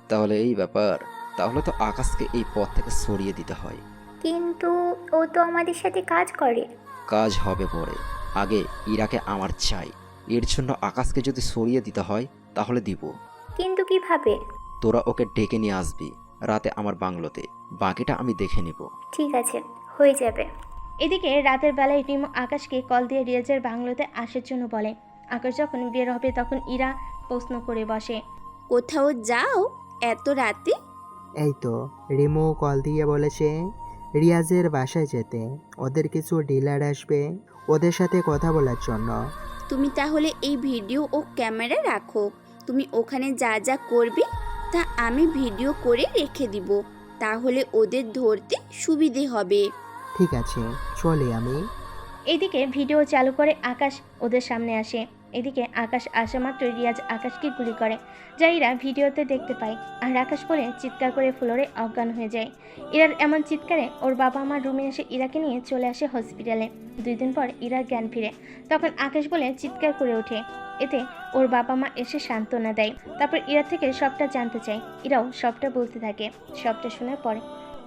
তাহলে এই ব্যাপার, তাহলে তো আকাশকে এই পথ থেকে সরিয়ে দিতে হয়। কিন্তু ও তো আমাদের সাথে কাজ করে। কাজ হবে পরে, আগে ইরাকে আমার চাই। এর জন্য আকাশকে যদি সরিয়ে দিতে হয় তাহলে দিব। কিন্তু কিভাবে? তোরা ওকে ডেকে নিয়ে আসবি রাতে আমার বাংলোতে, বাকিটা আমি দেখে নিব। ঠিক আছে, হয়ে যাবে। এদিকে রাতের বেলায় রিমু আকাশকে কল দিয়ে রিয়াজের বাংলোতে আসার জন্য বলে। আকাশ যখন বের হবে তখন ইরা প্রশ্ন করে বসে, কোথাও যাও এত রাতে? এই তো রিমু কল দিয়ে বলেছে রিয়াজের বাসায় যেতে। ওদের কিছু ডিলার আসবে, ওদের সাথে কথা বলার জন্য। তুমি তাহলে এই ভিডিও ও ক্যামেরা রাখো। তুমি ওখানে যা যা করবে তা আমি ভিডিও করে রেখে দিব, তাহলে ওদের ধরতে সুবিধে হবে। ঠিক আছে, চলি আমি। এদিকে ভিডিও চালু করে আকাশ ওদের সামনে আসে। এদিকে আকাশ আসা মাত্র রিয়াজ আকাশকে গুলি করে, যা ইরা ভিডিওতে দেখতে পায়। আর আকাশ বলে চিৎকার করে ফ্লোরে অজ্ঞান হয়ে যায়। ইরার এমন চিৎকারে ওর বাবা মা রুমে এসে ইরাকে নিয়ে চলে আসে হসপিটালে। 2 দিন পর ইরার জ্ঞান ফিরে। তখন আকাশ বলে চিৎকার করে ওঠে। এতে ওর বাবা মা এসে সান্ত্বনা দেয়। তারপর ইরা থেকে সবটা জানতে চায়। ইরাও সবটা বলতে থাকে। সবটা শোনার পরে,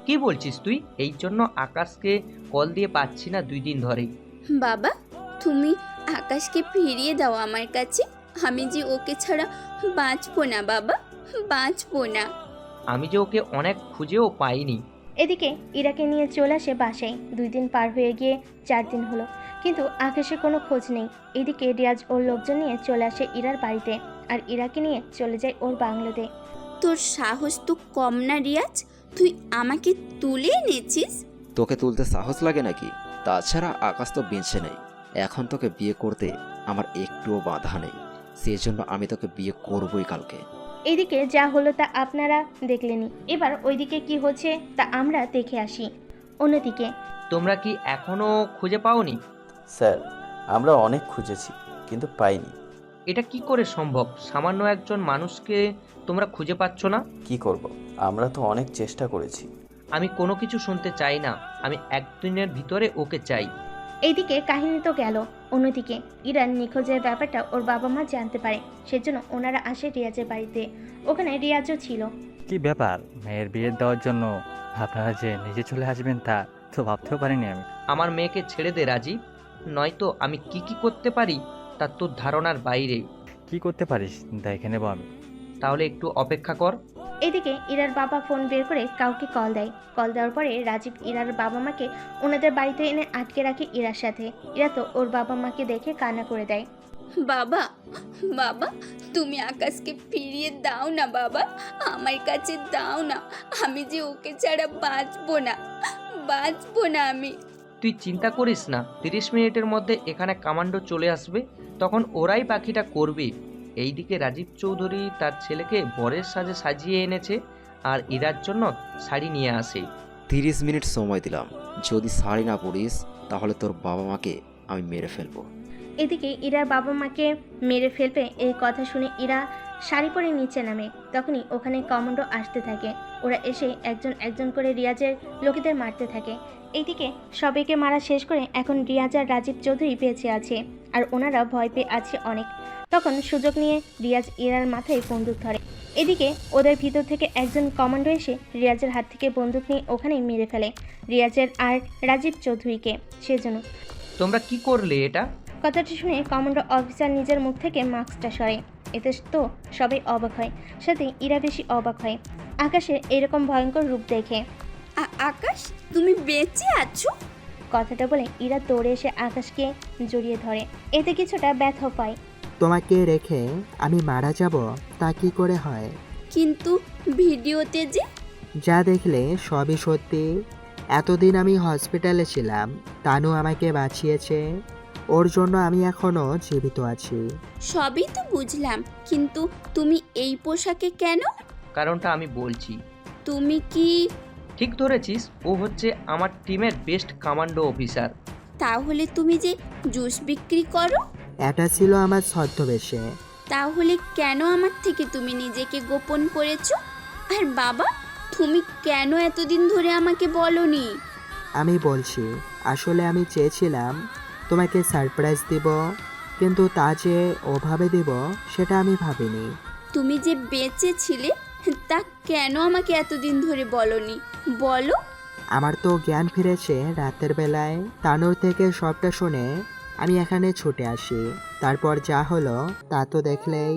কি বলছিস তুই? এই জন্য আকাশকে কল দিয়ে পাচ্ছি না 2 দিন ধরেই। বাবা, তুমি আকাশকে ফিরিয়ে দাও আমার কাছে। আমি যে ওকে ছাড়া বাঁচবো না বাবা, বাঁচবো না। আমি যে ওকে অনেক খুঁজেও পাইনি। এদিকে ইরাকে নিয়ে চলে আসে বাসায়। 2 দিন পার হয়ে গিয়ে 4 দিন হলো, কিন্তু আকাশের কোনো খোঁজ নেই। এদিকে রিয়াজ ওর লোকজন নিয়ে চলে আসে ইরার বাড়িতে, আর ইরাকে নিয়ে চলে যায় ওর বাংলোতে। তোর সাহস তো কম না রিয়াজ, তুই আমাকে তুলে এনেছিস। তোকে তুলতে সাহস লাগে নাকি? তাছাড়া আকাশ তো বেঁচে নেই, এখন তোকে বিয়ে করতে আমার একটুও বাধা নেই। সেজন্য আমি তোকে বিয়ে করবই কালকে। এদিকে যা হলো তা আপনারা দেখলেনই, এবার ওইদিকে কি হচ্ছে তা আমরা দেখে আসি। অন্যদিকে তোমরা কি এখনো খুঁজে পাওনি? স্যার, আমরা অনেক খুঁজেছি কিন্তু পাইনি। এটা কি করে সম্ভব? সামান্য একজন মানুষকে তোমরা খুঁজে পাচ্ছ না? কি করব, আমরা তো অনেক চেষ্টা করেছি। আমি কোনো কিছু শুনতে চাই না, আমি একদিনের ভিতরে ওকে চাই। এইদিকে কাহিনী তো গেল, অন্যদিকে ইরার নিখোঁজের ব্যাপারটা ওর বাবা মা জানতে পারে, সেজন্য ওনারা আসে রিয়াজের বাড়িতে। ওখানে রিয়াজও ছিল। কি ব্যাপার, মেয়ের বিয়ে দেওয়ার জন্য আপনারা যে নিজে চলে আসবেন তা তো ভাবতেও পারিনি আমি। আমার মেয়েকে ছেড়ে দে রাজীব, নয়তো আমি কি কি করতে পারি তা তোর ধারণার বাইরে। কি করতে পারিস দেখে নেব আমি। তাহলে একটু অপেক্ষা কর। এদিকে ইরার বাবা ফোন বের করে কাউকে কল দেয়। কল দেওয়ার পরে রাজীব ইরার বাবা মাকে ওনাদের বাড়িতে এনে আটকে রাখে ইরার সাথে। ইরা তো ওর বাবা মাকে দেখে কান্না করে দেয়। বাবা, বাবা, তুমি আকাশকে ফিরিয়ে দাও না বাবা, আমার কাছে দাও না, আমি যে ওকে ছাড়া বাঁচবো না আমি। তুই চিন্তা করিস না, 30 মিনিটের মধ্যে এখানে কমান্ডো চলে আসবে, তখন ওরাই বাকিটা করবে। এইদিকে রাজীব চৌধুরী তার ছেলেকে বরের সাজে সাজিয়ে এনেছে আর ইরার জন্য শাড়ি নিয়ে আসে। 30 মিনিট সময় দিলাম, যদি শাড়ি না পরিস তাহলে তোর বাবা মাকে আমি মেরে ফেলবো। এদিকে ইরার বাবা মাকে মেরে ফেলবে এই কথা শুনে ইরা শাড়ি পরে নিচে নামে। তখনই ওখানে কমান্ডো আসতে থাকে। ওরা এসে একজন একজন করে রিয়াজের লোকেদের মারতে থাকে। এইদিকে সবাইকে মারা শেষ করে এখন রিয়াজ আর রাজীব চৌধুরী বেঁচে আছে, আর ওনারা ভয় পেয়ে আছে অনেক। তখন সুযোগ নিয়ে রিয়াজ ইরার মাথায় বন্দুক ধরে। এদিকে ওদের ভিতর থেকে একজন কমান্ডো এসে রিয়াজের হাত থেকে বন্দুক নিয়ে ওখানেই মেরে ফেলে রিয়াজের আর রাজীব চৌধুরীকে। সেজন্য তোমরা কি করলে এটা? কথাটি শুনে কমান্ডো অফিসার নিজের মুখ থেকে মাস্কটা সরে। এতে তো সবাই অবাক হয়, সাথে ইরা বেশি অবাক হয় আকাশের এরকম ভয়ঙ্কর রূপ দেখে। আকাশ, তুমি বেঁচে আছো? কথাটা বলে ইরা দৌড়ে এসে আকাশকে জড়িয়ে ধরে। এতে কিছুটা ব্যথা পায়। তোমাকে রেখে আমি মারা যাব তা কি করে হয়? কিন্তু ভিডিওতে যে যা দেখলে সবই সত্যি। এতদিন আমি হসপিটালে ছিলাম, তানু আমাকে বাঁচিয়েছে, ওর জন্য আমি এখনো জীবিত আছি। সবই তো বুঝলাম, কিন্তু তুমি এই পোশাকে কেন? কারণটা আমি বলছি। তুমি কি? ঠিক ধরেছিস, ও হচ্ছে আমার টিমের বেস্ট কমান্ডো অফিসার। তাহলে তুমি যে জুস বিক্রি করো? এটা ছিল আমার ছদ্মবেশে। তাহলে কেন আমার থেকে তুমি নিজেকে গোপন করেছো? আর বাবা, তুমি কেন এতদিন ধরে আমাকে বলনি? আমি বলছি, আসলে আমি চেয়েছিলাম তোমাকে সারপ্রাইজ দিব, কিন্তু তা যে ওভাবে দিব সেটা আমি ভাবিনি। তুমি যে বেঁচে ছিলে তা কেন আমাকে এতদিন ধরে বলনি? বলো। আমার তো জ্ঞান ফিরেছে রাতের বেলায়। তানুর থেকে সবটা শুনে আমি এখানে ছুটে আসি, তারপর যা হলো তা তো দেখলেই।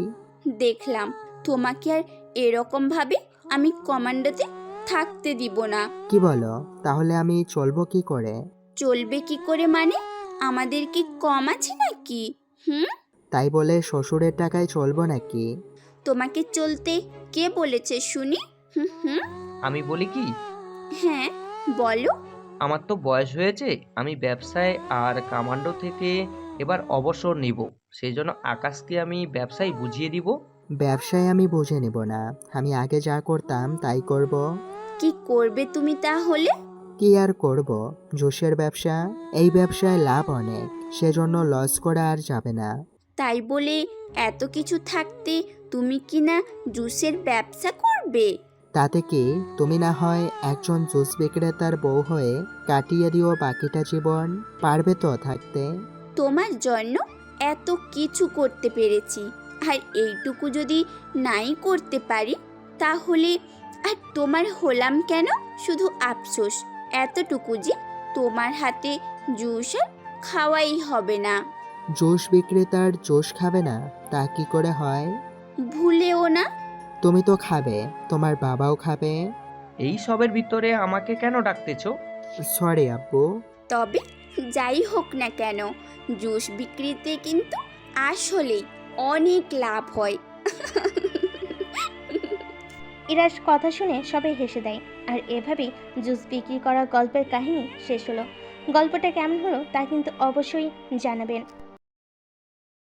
দেখলাম, তোমাকে আর এরকম ভাবে আমি কমান্ডোতে থাকতে দিব না। কি বলো? তাহলে আমি চলবো কি করে? চলবে কি করে মানে? আমাদের কি কম আছে নাকি? তাই বলে শ্বশুরের টাকায় চলবো নাকি? তোমাকে চলতে কে বলেছে শুনি? আমি বলি কি? হ্যাঁ বলো। আমার তো বয়স হয়েছে, আমি ব্যবসায় আর কমান্ডো থেকে এবার অবসর নিব, সেই জন্য আকাশকে আমি ব্যবসায় বুঝিয়ে দিব। ব্যবসায় আমি বুঝে নেব না, আমি আগে যা করতাম তাই করব। কি করবে তুমি তাহলে? কি আর করব, জুসের ব্যবসা। এই ব্যবসায় লাভ অনেক, সেজন্য লস করা আর যাবে না। তাই বলে এত কিছু থাকতে তুমি কি না জুসের ব্যবসা করবে? তাতে কি, তুমি না হয় একজন জুস বিক্রেতার বউ হয়ে কাটিয়ে দিও বাকিটা জীবন। পারবে তো থাকতে? তোমার জন্য এত কিছু করতে পেরেছি, আর এইটুকু যদি নাই করতে পারি তাহলে আর তোমার হলাম কেন? শুধু আফসোস এতটুকু যে তোমার হাতে জুস আর খাওয়াই হবে না। জুস বিক্রেতার জুস খাবে না তা কি করে হয়? ভুলেও না। তুমি তো খাবে, তোমার বাবাও খাবে। এই সবের ভিতরে আমাকে কেন ডাকতেছো? সরি আব্বু। তবে যাই হোক না কেন, জুস বিক্রিতে কিন্তু আসলেই অনেক লাভ হয়। ইরার কথা শুনে সবাই হেসে দেয়। আর এভাবেই জুস বিক্রি করা গল্পের কাহিনী শেষ হলো। গল্পটা কেমন হলো তা কিন্তু অবশ্যই জানাবেন।